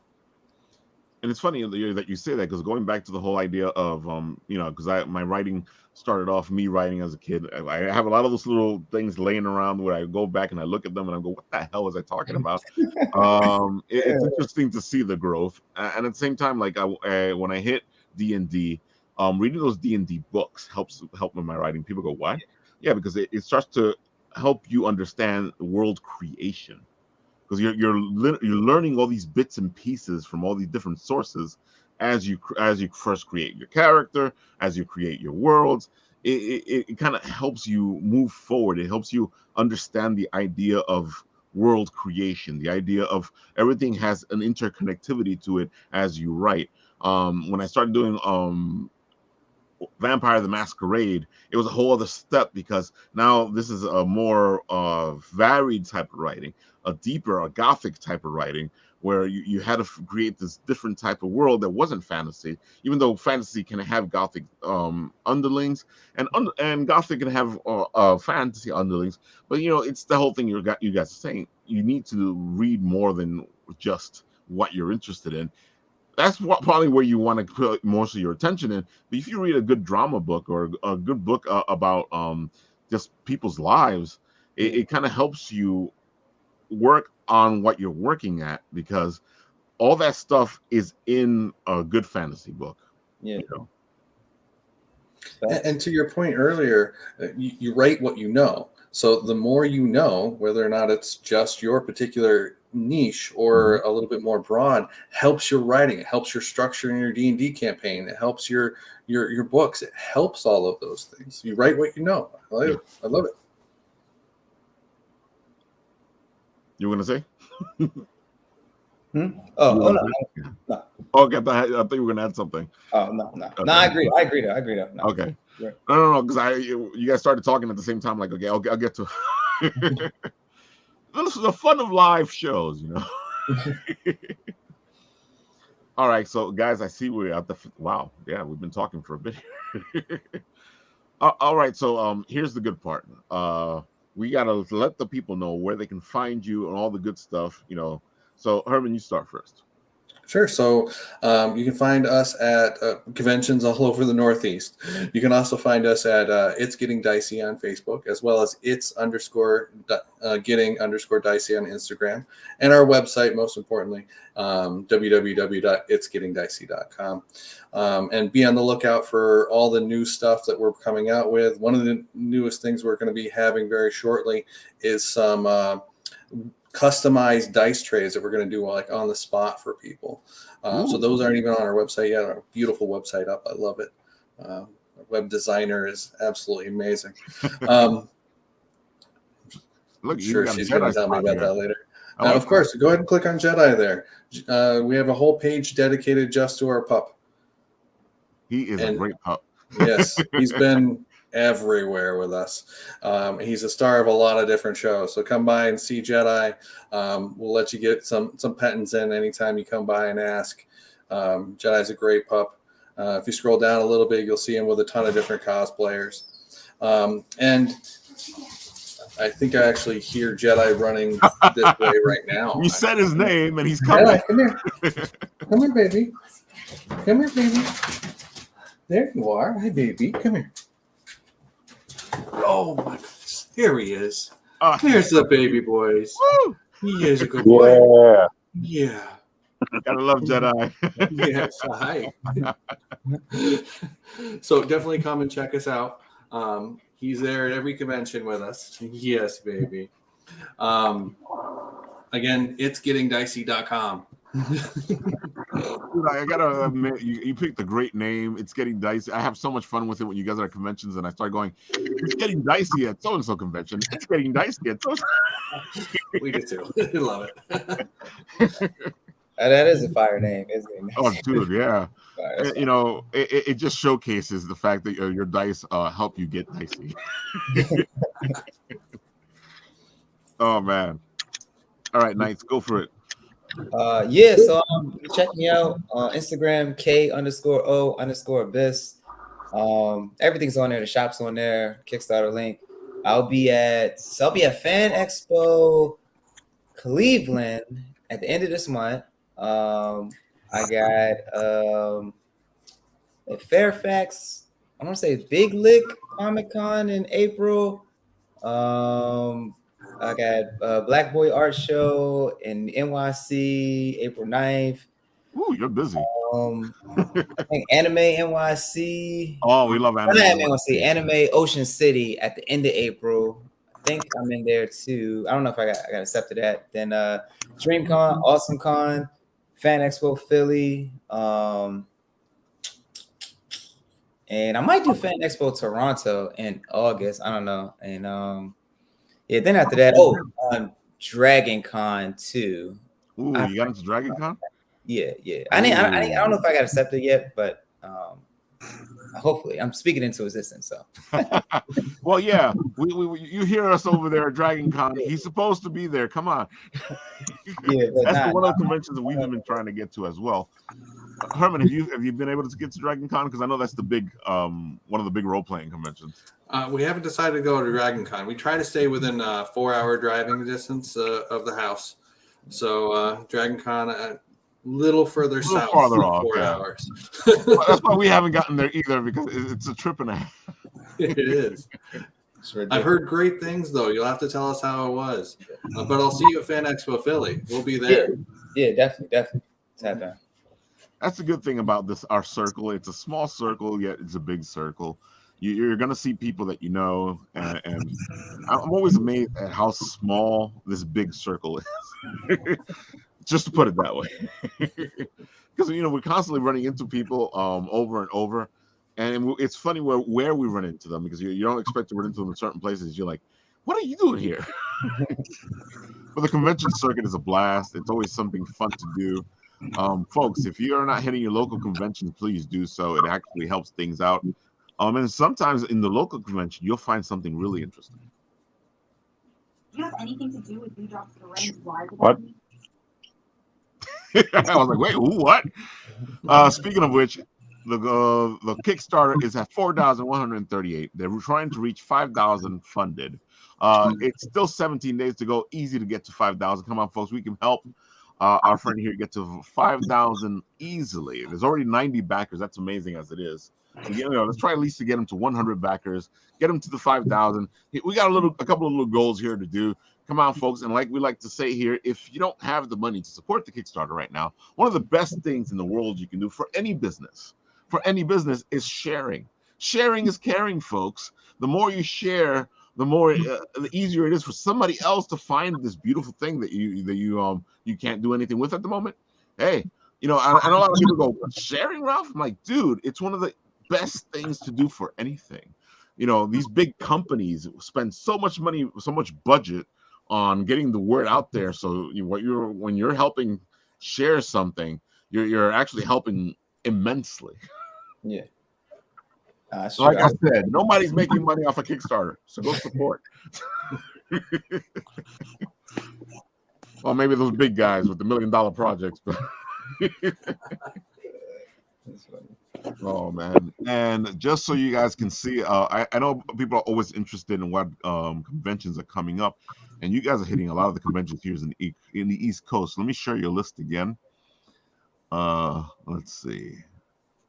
And it's funny that you say that, because going back to the whole idea of you know, because my writing started off me writing as a kid. I have a lot of those little things laying around where I go back and I look at them and I go, what the hell was I talking about? It's interesting to see the growth, and at the same time, like when I hit D&D, reading those D&D books help with my writing. People go, what? Yeah, because it starts to help you understand world creation. Because you're learning all these bits and pieces from all these different sources as you first create your character, as you create your worlds. It kind of helps you move forward. It helps you understand the idea of world creation, the idea of everything has an interconnectivity to it as you write. When I started doing Vampire the Masquerade, it was a whole other step, because now this is a more varied type of writing, a deeper, a gothic type of writing, where you had to create this different type of world that wasn't fantasy, even though fantasy can have gothic underlings, and gothic can have fantasy underlings. But you know, it's the whole thing you guys are saying. You need to read more than just what you're interested in. That's probably where you want to put most of your attention in. But if you read a good drama book or a good book about just people's lives, it kind of helps you work on what you're working at, because all that stuff is in a good fantasy book. Yeah. You know? And to your point earlier, you write what you know. So the more you know, whether or not it's just your particular niche or a little bit more broad, helps your writing. It helps your structure in your D&D campaign. It helps your books. It helps all of those things. You write what you know. I love it. You were gonna say? Oh, no. Okay, I thought you were gonna add something. Oh, no. Okay. No, I agree. No. Okay. Right. No, because you guys started talking at the same time. Like, okay, I'll get to. This is the fun of live shows, you know. All right, so guys, I see we're at the wow. Yeah, we've been talking for a bit. All right, so here's the good part. We gotta let the people know where they can find you and all the good stuff, you know. So Herman, you start first. Sure. So you can find us at conventions all over the Northeast. You can also find us at It's Getting Dicey on Facebook, as well as Getting_Dicey on Instagram, and our website, most importantly, www.itsgettingdicey.com. And be on the lookout for all the new stuff that we're coming out with. One of the newest things we're going to be having very shortly is some customized dice trays that we're going to do like on the spot for people. So those aren't even on our website yet. Our beautiful website up. I love it. Our web designer is absolutely amazing. Look, I'm sure she's going to tell me about that later. Like of course, go ahead and click on Jedi there. We have a whole page dedicated just to our pup. He is a great pup. Yes, he's been everywhere with us. He's a star of a lot of different shows. So come by and see Jedi. We'll let you get some pettings in anytime you come by and ask. Jedi's a great pup. If you scroll down a little bit, you'll see him with a ton of different cosplayers. And I think I actually hear Jedi running this way right now. You said his name and he's coming. Jedi, come here. Come here, baby. Come here, baby. There you are. Hi, baby. Come here. Oh my goodness. Here he is. Uh, Here's the baby boys. woo! He is a good boy. Yeah. Yeah. Gotta love Jedi. Yes. Hi. So definitely come and check us out. He's there at every convention with us. Yes, baby. Again, it's gettingdicey.com. Dude, I gotta admit, you picked a great name. It's Getting Dicey. I have so much fun with it when you guys are at conventions and I start going, it's getting dicey at so-and-so convention. It's getting dicey at so. We do too. We love it. That is a fire name, isn't it? Oh, dude, yeah. That's You know, it just showcases the fact that your dice help you get dicey. Oh, man. All right, Knights, go for it. Yeah, so check me out on Instagram, K_O_Abyss. Everything's on there. The shop's on there. Kickstarter link. I'll be at Fan Expo Cleveland at the end of this month. I got at Fairfax. I want to say Big Lick Comic Con in April. I got Black Boy Art Show in NYC April 9th. Ooh, you're busy. I think Anime NYC. Oh, we love anime. Anime Ocean City at the end of April. I think I'm in there too. I don't know if I got accepted that. Then DreamCon, AwesomeCon, Fan Expo Philly. And I might do Fan Expo Toronto in August. I don't know. And yeah, then after that, Dragon Con too. Ooh, you got into Dragon Con? Yeah. I don't know if I got accepted yet, but hopefully I'm speaking into existence. So well, yeah, we you hear us over there at Dragon Con. He's supposed to be there. Come on. Yeah, that's one of the conventions that we've been trying to get to as well. Herman, have you been able to get to Dragon Con? Because I know that's the big one of the big role-playing conventions. We haven't decided to go to Dragon Con. We try to stay within 4-hour driving distance of the house. So Dragon Con a little further south, farther off, 4 yeah. hours. Well, that's why we haven't gotten there either, because it's a trip and a half. It is. I've heard great things, though. You'll have to tell us how it was. But I'll see you at Fan Expo Philly. We'll be there. Yeah, definitely. Tap in. That's the good thing about our circle. It's a small circle, yet it's a big circle. You're going to see people that you know, and I'm always amazed at how small this big circle is. Just to put it that way. Because, we're constantly running into people over and over. And it's funny where we run into them, because you don't expect to run into them in certain places. You're like, what are you doing here? But the convention circuit is a blast. It's always something fun to do. Folks, if you are not hitting your local convention, please do so. It actually helps things out. And sometimes in the local convention, you'll find something really interesting. Do you have anything to do with Drops Lorenz live? What? I was like, wait, what? Speaking of which, the Kickstarter is at 4,138. They're trying to reach 5,000 funded. It's still 17 days to go. Easy to get to 5,000. Come on, folks, we can help our friend here get to 5,000 easily. There's already 90 backers. That's amazing as it is. So, let's try at least to get him to 100 backers. Get him to the 5,000. We got a couple of little goals here to do. Come on, folks. And like we like to say here, if you don't have the money to support the Kickstarter right now, one of the best things in the world you can do for any business is sharing. Sharing is caring, folks. The more you share, the more the easier it is for somebody else to find this beautiful thing that you can't do anything with at the moment. Hey, I know a lot of people go, sharing, Ralph? I'm like, dude, it's one of the best things to do for anything. These big companies spend so much money, so much budget on getting the word out there. So when you're helping share something, you're actually helping immensely. Yeah. Like I said, nobody's making money off a Kickstarter, so go support. Well, maybe those big guys with the $1 million projects, but oh man. And just so you guys can see, I know people are always interested in what conventions are coming up, and you guys are hitting a lot of the conventions here in the East Coast. Let me share your list again. Let's see.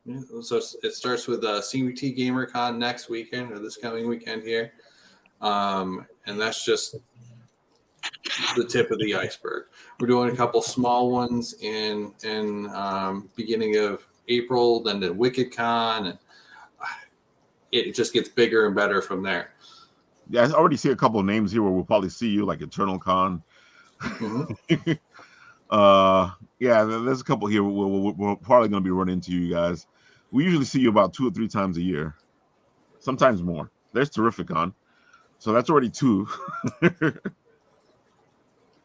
Yeah, so it starts with CVT GamerCon next weekend, or this coming weekend here. And that's just the tip of the iceberg. We're doing a couple small ones in beginning of April, then the Wicked Con, and it just gets bigger and better from there. Yeah, I already see a couple of names here where we'll probably see you, like Eternal Con. Mm-hmm. Yeah, there's a couple here we're probably going to be running into you guys. We usually see you about 2 or 3 times a year, sometimes more. There's Terrificon, so that's already 2. And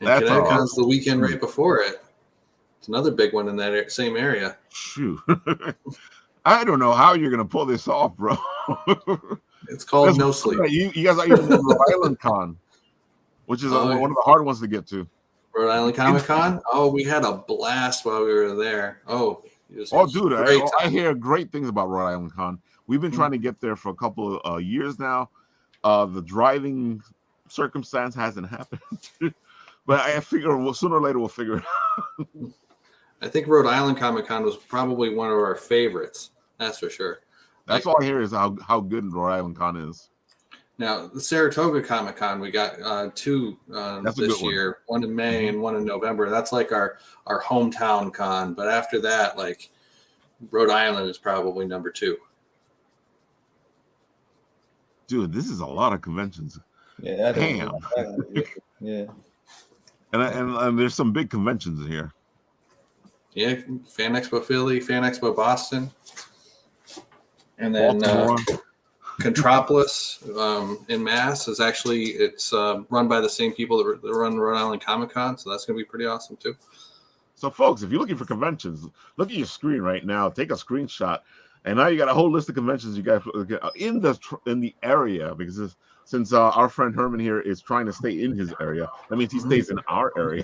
Connecticut's the weekend right before it. It's another big one in that same area. Shoot. I don't know how you're going to pull this off, bro. It's called No Sleep. You guys are even doing Rhode Island Con, which is one of the hard ones to get to. Rhode Island Comic Con? Oh, we had a blast while we were there. Oh, dude, I hear great things about Rhode Island Con. We've been trying to get there for a couple of years now. The driving circumstance hasn't happened. But I figure sooner or later we'll figure it out. I think Rhode Island Comic Con was probably one of our favorites. That's for sure. That's all I hear is how good Rhode Island Con is. Now, the Saratoga Comic Con, we got 2 this year, one in May and one in November. That's like our hometown con. But after that, like Rhode Island is probably number 2. Dude, this is a lot of conventions. Yeah, damn. Yeah. And there's some big conventions here. Yeah, Fan Expo Philly, Fan Expo Boston, and then Contropolis in Mass is actually run by the same people that run Rhode Island Comic Con, so that's going to be pretty awesome too. So, folks, if you're looking for conventions, look at your screen right now. Take a screenshot, and now you got a whole list of conventions you guys in the area because since our friend Herman here is trying to stay in his area, that means he stays in our area.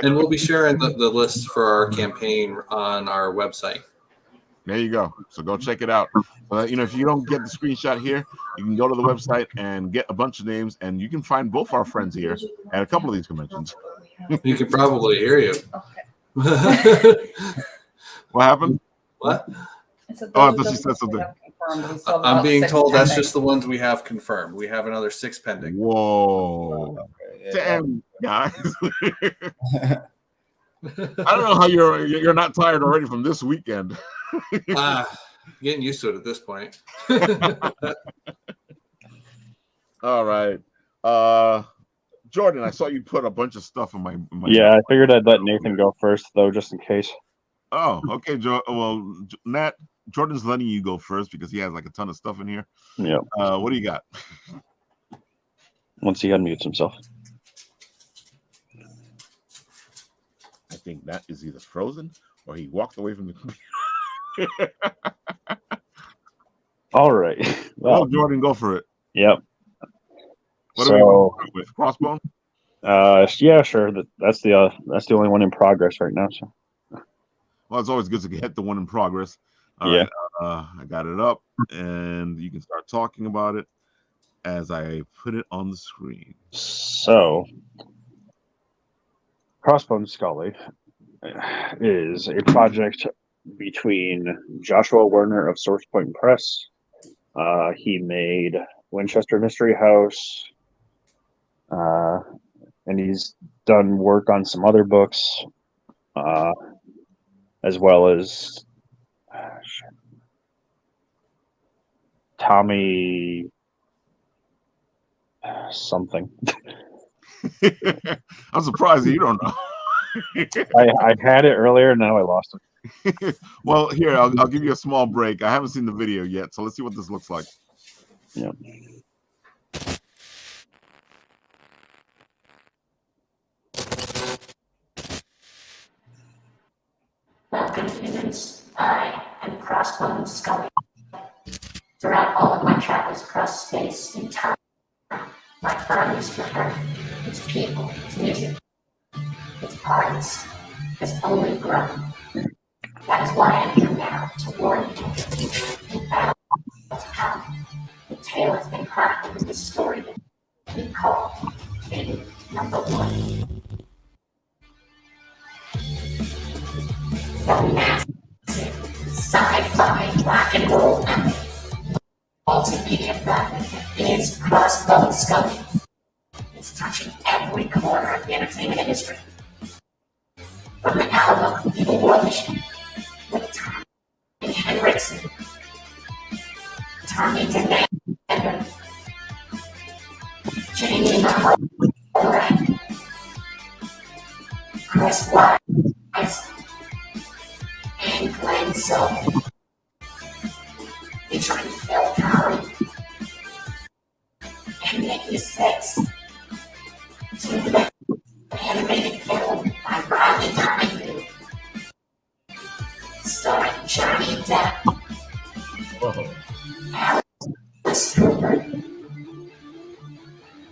And we'll be sharing the list for our campaign on our website. There you go. So go check it out. If you don't get the screenshot here, you can go to the website and get a bunch of names, and you can find both our friends here at a couple of these conventions. You can probably hear you. What happened? What? Oh, I thought she said something. I'm being told that's just the ones we have confirmed. We have another 6 pending. Whoa. Damn, guys. I don't know how you're not tired already from this weekend. Getting used to it at this point. All right. Jordan, I saw you put a bunch of stuff in my Yeah, I figured I'd let Nathan go first, though, just in case. Oh, okay. Nat, Jordan's letting you go first because he has like a ton of stuff in here. Yeah. What do you got? Once he unmutes himself. I think Nat is either frozen or he walked away from the computer. All right. Well, Jordan, go for it. Yep. What do we want to start with? Crossbone? Yeah, sure. That's the only one in progress right now. So. Well, it's always good to get the one in progress. All right. I got it up, and you can start talking about it as I put it on the screen. So, Crossbone Scully is a project between Joshua Werner of Source Point Press. He made Winchester Mystery House, and he's done work on some other books, as well as Tommy something. I'm surprised that you don't know. I had it earlier, now I lost it. Well, here, I'll give you a small break. I haven't seen the video yet, so let's see what this looks like. Yep. Welcome, humans. I am Crossbone Scully. Throughout all of my travels across space and time, my fondness for Earth, its people, its music, its parties, has only grown. That is why I'm here now to warn you. The battle has come. The tale has been chronicled in this story that we call King #1. The massive sci-fi rock and roll epic multimedia project is Crossbone Scully. It's touching every corner of the entertainment industry. From the album Evil World Machine with Tommy Henriksen, Tommy Demander, Jamie Mahoney, Chris Wise, and Glenn Silver, featuring Phil Colley and Nikki Sixx, to the animated film by Riley Donahue, starring Johnny Depp, Alice Cooper,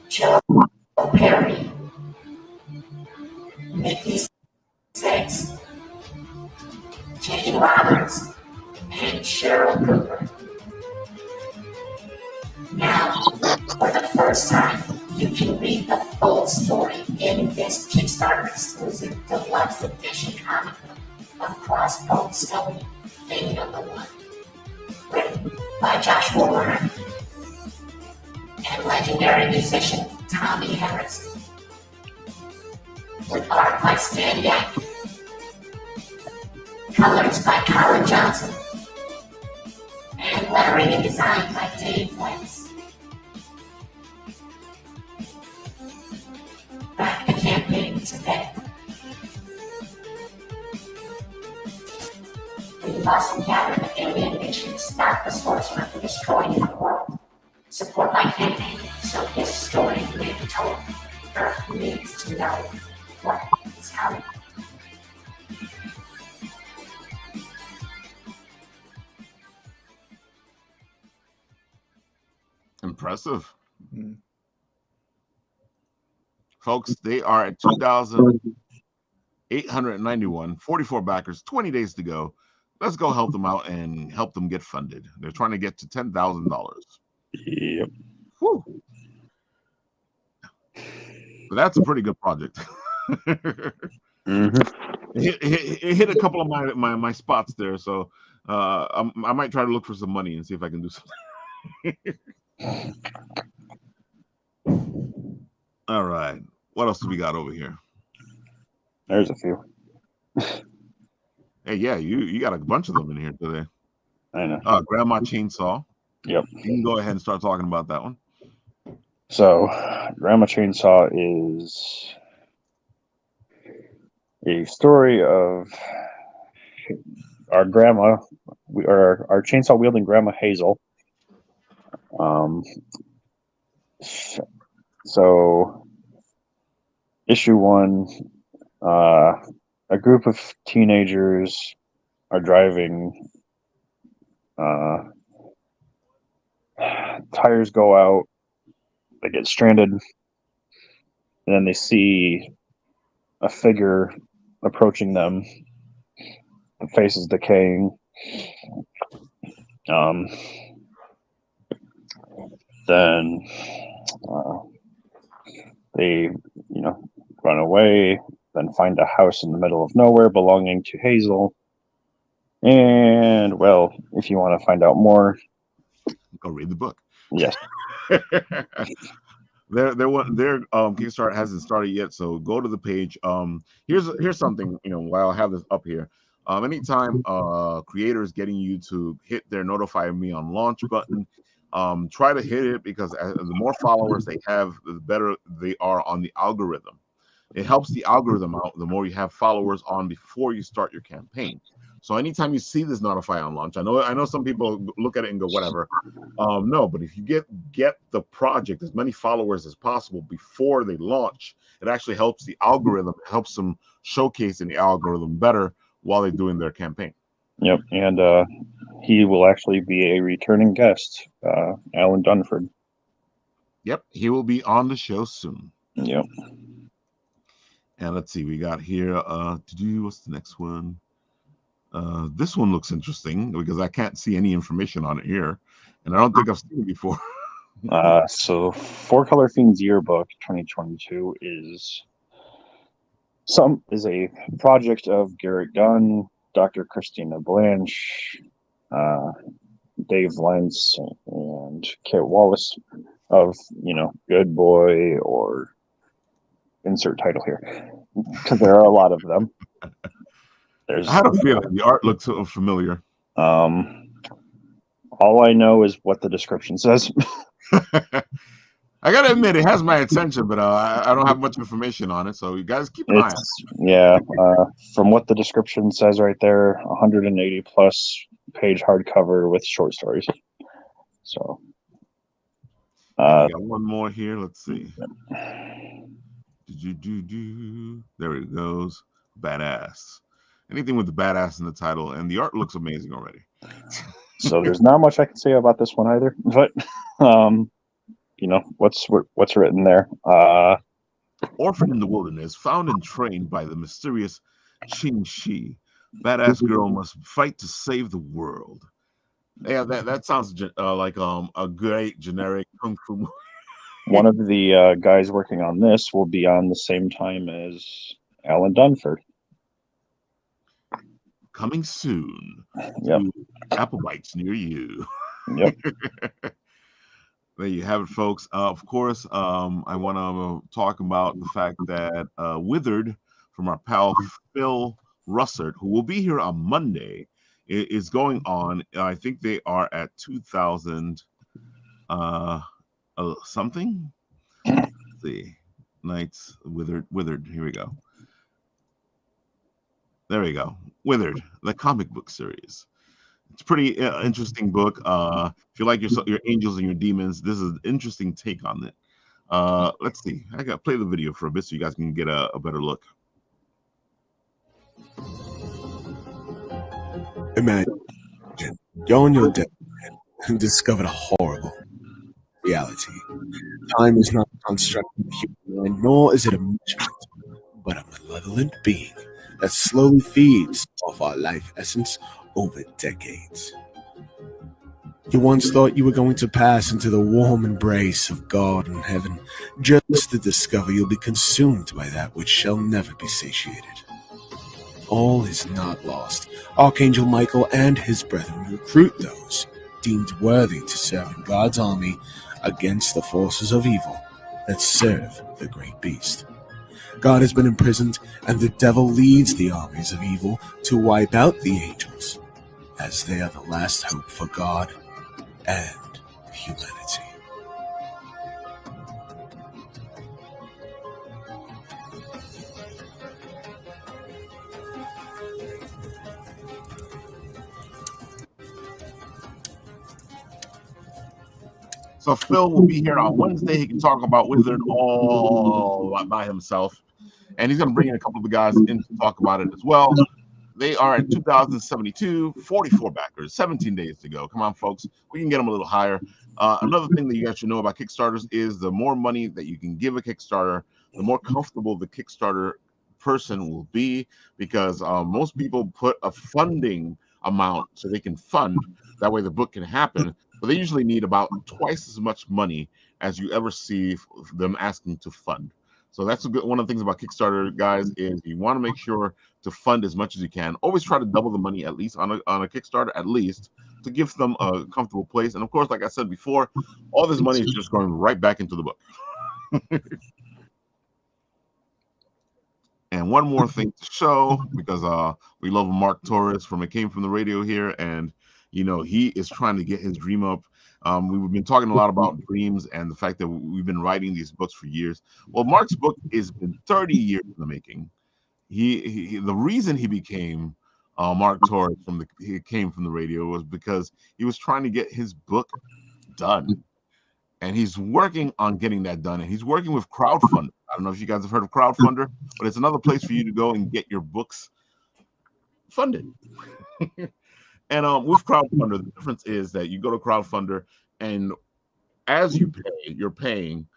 Joe Perry, Nikki Sixx, Jane Roberts, and Cheryl Cooper. Now, for the first time, you can read the full story in this Kickstarter exclusive deluxe edition comic book of Crossbone Scully, Thing Number 1, written by Joshua Warner and legendary musician Tommy Henriksen, with art by Stan Yak, colors by Colin Johnson, and lettering and design by Dave Wentz. Back the campaign today. We must gather the alien nation to stop the sorcerer from destroying the world. Support my campaign so his story may be told. Earth needs to know what is coming. Impressive. Mhm. Folks, they are at 2,891, 44 backers, 20 days to go. Let's go help them out and help them get funded. They're trying to get to $10,000. Yep. Whew. But that's a pretty good project. Mm-hmm. It hit a couple of my spots there, so I might try to look for some money and see if I can do something. All right, what else do we got over here? There's a few. Hey, yeah, you got a bunch of them in here today. I know. Grandma Chainsaw. Yep. You can go ahead and start talking about that one. So, Grandma Chainsaw is a story of our grandma, our chainsaw wielding grandma Hazel. So, issue 1, a group of teenagers are driving. Tires go out. They get stranded, and then they see a figure approaching them. The face is decaying. Then they, run away. Then find a house in the middle of nowhere belonging to Hazel. And well, if you want to find out more, go read the book. Yes. Their Kickstarter hasn't started yet, so go to the page. Here's something, while I have this up here. Anytime creators getting you to hit their notify me on launch button, try to hit it, because the more followers they have, the better they are on the algorithm. It helps the algorithm out the more you have followers on before you start your campaign. So anytime you see this notify on launch, I know some people look at it and go, whatever. No, but if you get the project as many followers as possible before they launch, it actually helps the algorithm, helps them showcase in the algorithm better while they're doing their campaign. Yep, and he will actually be a returning guest, Alan Dunford. Yep, he will be on the show soon. Yep. And let's see, we got here. What's the next one? This one looks interesting because I can't see any information on it here, and I don't think I've seen it before. So, Four Color Fiends Yearbook 2022 is a project of Garrett Gunn, Dr. Christina Blanche, Dave Lentz, and and Kit Wallace of, Good Boy, or insert title here, because there are a lot of them. I had a feeling the art looked so familiar. All I know is what the description says. I gotta admit, it has my attention, but I don't have much information on it. So you guys keep an eye on it. Yeah, from what the description says right there, 180 plus page hardcover with short stories. So, we got one more here. Let's see. There it goes. Badass. Anything with the badass in the title, and the art looks amazing already. So there's not much I can say about this one either, but what's written there. Orphan in the wilderness, found and trained by the mysterious Qing Shi, badass girl must fight to save the world. Yeah, that sounds like a great generic kung fu movie. One of the guys working on this will be on the same time as Alan Dunford. Coming soon. Yep. To Apple Bites near you. Yep. There you have it, folks. Of course, I want to talk about the fact that Withered, from our pal Phil Russert, who will be here on Monday, is going on. I think they are at 2,000 something. Let's see. Nights Withered. Here we go. There we go. Withered, the comic book series. It's a pretty interesting book. If you like your angels and your demons, this is an interesting take on it. Let's see. I got to play the video for a bit so you guys can get a better look. Imagine you're on your deathbed and discovered a horrible reality. Time is not a construct of the human mind, nor is it a measurement, but a malevolent being that slowly feeds off our life essence over decades. You once thought you were going to pass into the warm embrace of God in heaven, just to discover you'll be consumed by that which shall never be satiated. All is not lost. Archangel Michael and his brethren recruit those deemed worthy to serve in God's army against the forces of evil that serve the great beast. God has been imprisoned, and the devil leads the armies of evil to wipe out the angels, as they are the last hope for God and humanity. So Phil will be here on Wednesday. He can talk about Withered all by himself. And he's going to bring in a couple of the guys in to talk about it as well. They are at 2,072, 44 backers, 17 days to go. Come on, folks. We can get them a little higher. Another thing that you guys should know about Kickstarters is the more money that you can give a Kickstarter, the more comfortable the Kickstarter person will be, because most people put a funding amount so they can fund. That way the book can happen. But they usually need about twice as much money as you ever see them asking to fund. So that's one of the things about Kickstarter, guys, is you want to make sure to fund as much as you can. Always try to double the money, at least on a Kickstarter, at least, to give them a comfortable place. And of course, like I said before, all this money is just going right back into the book. And one more thing to show, because we love Mark Torres from It Came From the Radio here, and he is trying to get his dream up. We've been talking a lot about dreams and the fact that we've been writing these books for years. Well, Mark's book has been 30 years in the making. The reason he became Mark Torres He Came From the Radio was because he was trying to get his book done. And he's working on getting that done. And he's working with Crowdfunder. I don't know if you guys have heard of Crowdfunder, but it's another place for you to go and get your books funded. And with Crowdfunder, the difference is that you go to Crowdfunder, and as you pay, you're paying.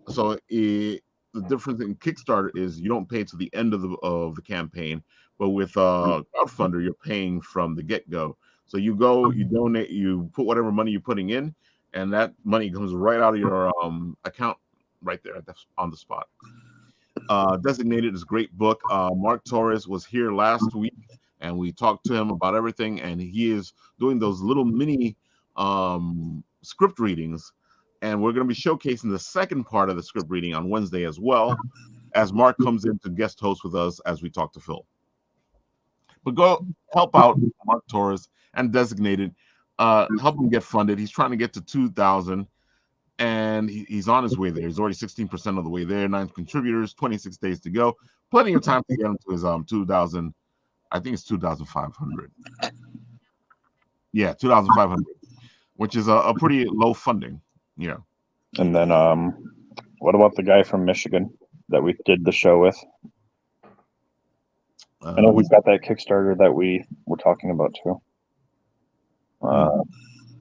So the difference in Kickstarter is you don't pay to the end of the campaign, but with Crowdfunder, you're paying from the get-go. So you go, you donate, you put whatever money you're putting in, and that money comes right out of your account right there on the spot. Designated is a great book. Mark Torres was here last week, and we talked to him about everything, and he is doing those little mini script readings, and we're going to be showcasing the second part of the script reading on Wednesday as well, as Mark comes in to guest host with us as we talk to Phil. But go help out Mark Torres and Designated, help him get funded. He's trying to get to 2,000, and he's on his way there. He's already 16% of the way there. 9 contributors, 26 days to go. Plenty of time to get him to his 2,000. I think it's 2,500. Yeah, 2,500, which is a pretty low funding. Yeah. And then, what about the guy from Michigan that we did the show with? I know we've got that Kickstarter that we were talking about too.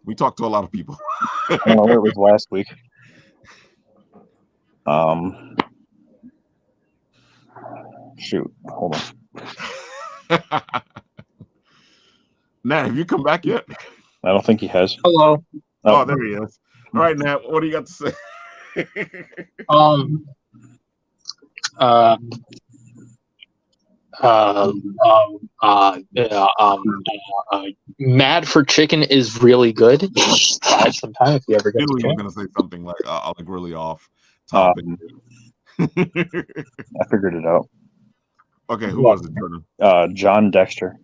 We talked to a lot of people. I don't know, it was last week. Shoot, hold on. Nat, have you come back yet? I don't think he has. Hello. Oh, there he is. All right, Nat, what do you got to say? Mad for Chicken is really good. Try sometime if you ever get I knew the you were chance. going to say something like really off topic. I figured it out. Okay, who was it, Jordan? John Dexter.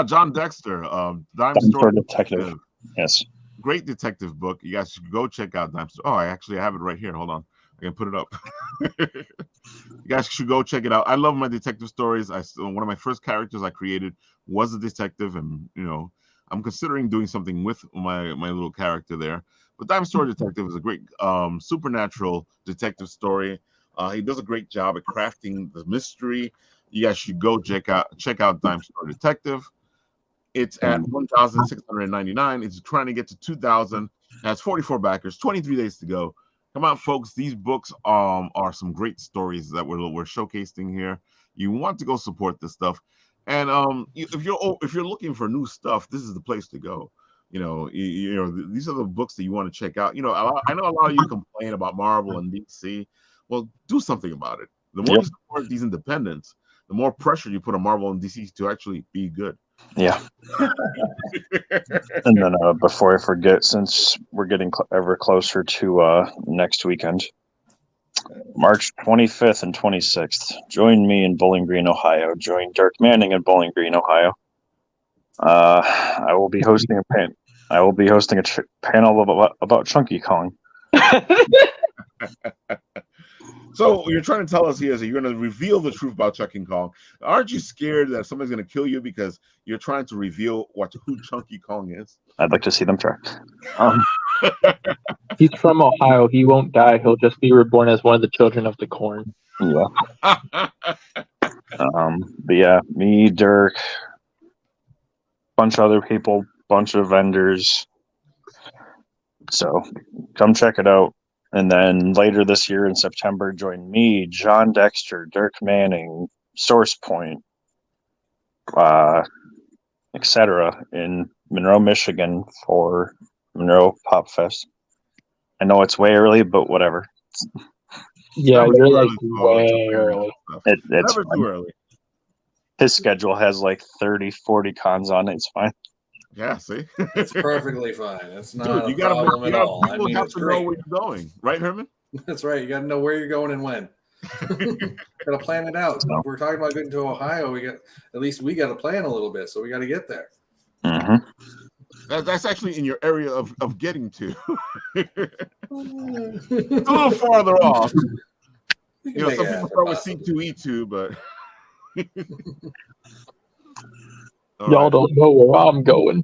John Dexter, Dime Dime Store Store Detective. Yes. Great detective book. You guys should go check out Dime Store. Oh, I have it right here. Hold on. I can put it up. You guys should go check it out. I love my detective stories. One of my first characters I created was a detective, and I'm considering doing something with my little character there. But Dime Store Detective is a great supernatural detective story. He does a great job at crafting the mystery. You guys should go check out Dime Store Detective. It's at 1,699. It's trying to get to 2,000. Has 44 backers. 23 days to go. Come on, folks. These books are some great stories that we're showcasing here. You want to go support this stuff, and if you're looking for new stuff, this is the place to go. These are the books that you want to check out. I know a lot of you complain about Marvel and DC. Well, do something about it. The more you support these independents, the more pressure you put on Marvel and DC to actually be good. Yeah. And then before I forget, since we're getting ever closer to next weekend, March 25th and 26th, join me in Bowling Green, Ohio. Join Dirk Manning in Bowling Green, Ohio. I will be hosting a panel about Chunky Kong. So you're trying to tell us here that you're going to reveal the truth about Chunky Kong. Aren't you scared that somebody's going to kill you because you're trying to reveal who Chunky Kong is? I'd like to see them try. He's from Ohio. He won't die. He'll just be reborn as one of the children of the corn. Yeah. But yeah, me, Dirk, bunch of other people, bunch of vendors. So come check it out. And then later this year in September, join me, John Dexter, Dirk Manning, Source Point, etc. in Monroe, Michigan for Monroe Pop Fest. I know it's way early, but whatever. Yeah, you're like way early. It's never too early. His schedule has like 30, 40 cons on it. It's fine. Yeah, see? It's perfectly fine. It's not Dude, a problem at all. I mean, have it's to great. know where you're going, right, Herman? That's right. You got to know where you're going and when. Got to plan it out. If we're talking about getting to Ohio, we got to plan a little bit. So we got to get there. Mm-hmm. That's actually in your area of getting to. It's a little farther off. Some people start with C2E2, but Y'all don't know where I'm going.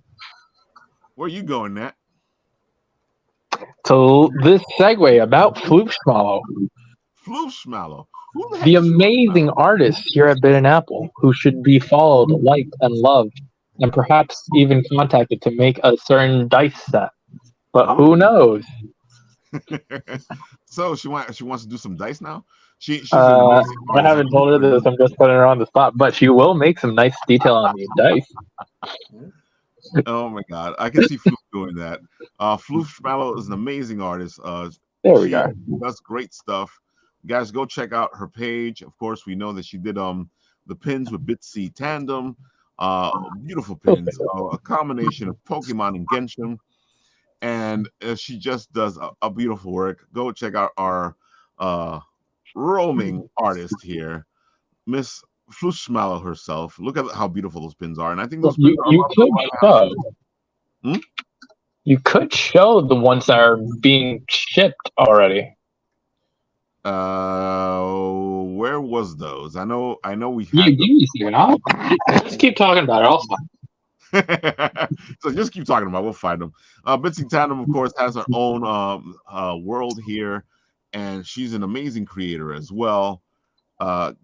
Where are you going, Nat? So this segue about Floofschmallow. Floofschmallow. The amazing artist here at Bit and Apple, who should be followed, liked, and loved, and perhaps even contacted to make a certain dice set. But who knows? So she wants to do some dice now? She's I haven't told her this. I'm just putting her on the spot. But she will make some nice detail on these dice. Oh my God, I can see Floof doing that. Floofschmallow is an amazing artist. There we go. Does great stuff. You guys, go check out her page. Of course, we know that she did the pins with Bitsy Tandem. Beautiful pins. A combination of Pokemon and Genshin. and she just does a beautiful work. Go check out our roaming artist here, Miss Flushmallow herself. Look at how beautiful those pins are, and I think those pins are You could show. Hmm? You could show the ones that are being shipped already. Where was those? I know we You had do see it. I'll just keep talking about it. I'll stop. so just keep talking about it. We'll find them. Bitsy Tandem, of course, has her own world here, and she's an amazing creator as well.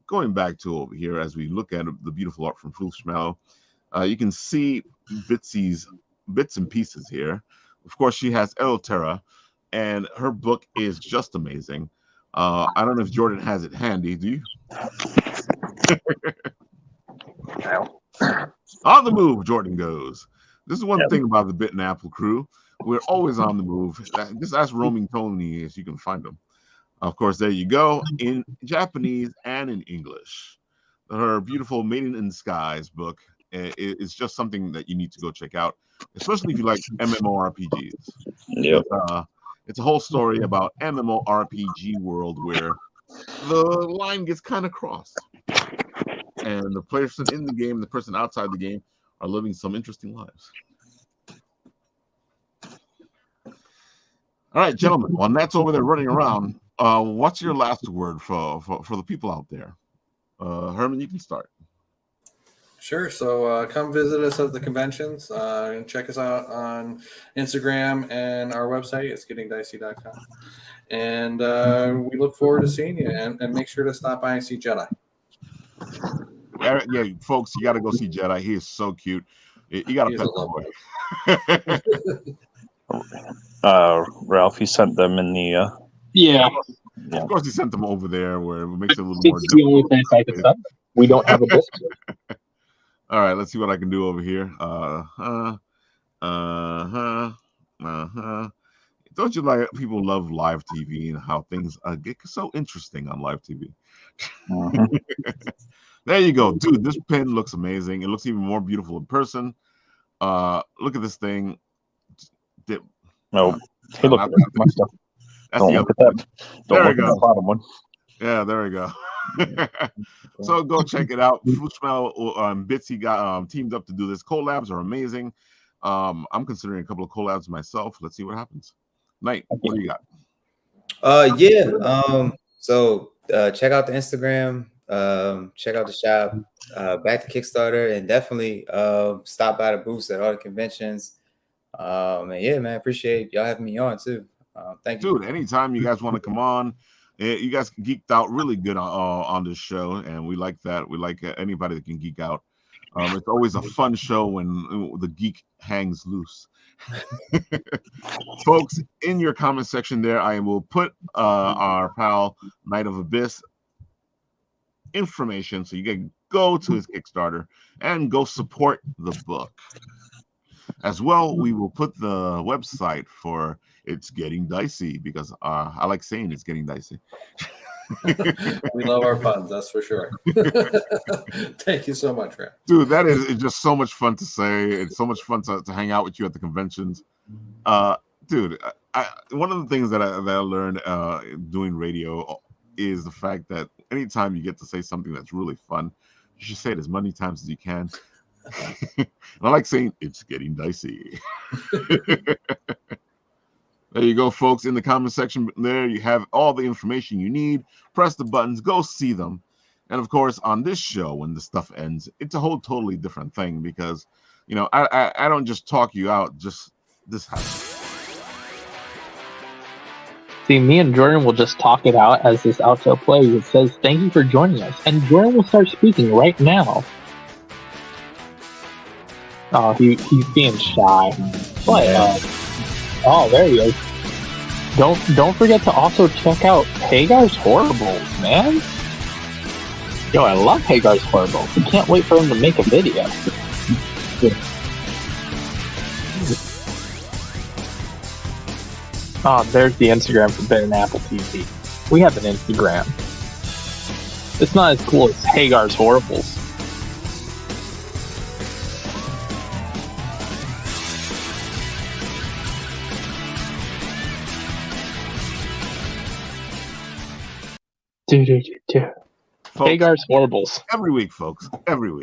Going back to over here as we look at the beautiful art from Flushmallow, you can see Bitsy's bits and pieces here. Of course, she has Elterra, and her book is just amazing. I don't know if Jordan has it handy. Do you? On the move, Jordan goes. This is one thing about the Bit and Apple crew. We're always on the move. Just ask Roaming Tony if you can find them. Of course, there you go, in Japanese and in English. Her beautiful Maiden in Skies book is just something that you need to go check out, especially if you like MMORPGs. Yep. It's a whole story about MMORPG world where the line gets kind of crossed. And the person in the game, the person outside the game, are living some interesting lives. All right, gentlemen. While Nat's over there running around, what's your last word for the people out there? Herman, you can start. Sure. So come visit us at the conventions and check us out on Instagram and our website. It's gettingdicey.com. And we look forward to seeing you. And make sure to stop by and see Jedi. Yeah, folks, you got to go see Jedi. He is so cute. You got to pet the boy. Ralph, he sent them in the. Yeah. Of course, he sent them over there where it makes it a little more It's the only place I can stop. We don't have a Discord. All right, let's see what I can do over here. Don't you like people love live TV and how things get so interesting on live TV? There you go, dude. This pin looks amazing. It looks even more beautiful in person. Look at this thing. No, hey, look, my stuff. That's Don't the look other. at that. Don't look at the bottom one. Yeah, there we go. So go check it out. Flushmallow and Bitsy got teamed up to do this. Collabs are amazing. I'm considering a couple of collabs myself. Let's see what happens. Knight, what do you got? So check out the Instagram, check out the shop, back to Kickstarter, and definitely stop by the booths at all the conventions. And yeah, man, appreciate y'all having me on too. Thank you. Dude, anytime you guys want to come on, you guys geeked out really good on this show, and we like that. We like anybody that can geek out. It's always a fun show when the geek hangs loose. Folks, in your comment section there, I will put our pal Knight of Abyss information so you can go to his Kickstarter and go support the book. As well, we will put the website for It's Getting Dicey because I like saying it's getting dicey. We love our puns, that's for sure. Thank you so much, Rap. Dude, that is just so much fun to say. It's so much fun to hang out with you at the conventions. Dude, one of the things that I learned doing radio is the fact that anytime you get to say something that's really fun, you should say it as many times as you can. And I like saying it's getting dicey. There you go, folks. In the comment section there, you have all the information you need. Press the buttons, go see them. And of course, on this show, when the stuff ends, it's a whole totally different thing because, you know, I don't just talk you out, just this happens. See, me and Jordan will just talk it out as this outro plays. It says, "Thank you for joining us." And Jordan will start speaking right now. Oh, he's being shy. But, oh, there he is. Don't forget to also check out Hagar's Horribles, man. Yo, I love Hagar's Horribles. I can't wait for him to make a video. Oh, there's the Instagram for Bear and Apple TV. We have an Instagram. It's not as cool as Hagar's Horribles. Folks, Hagar's Horribles. every week, folks. Every week.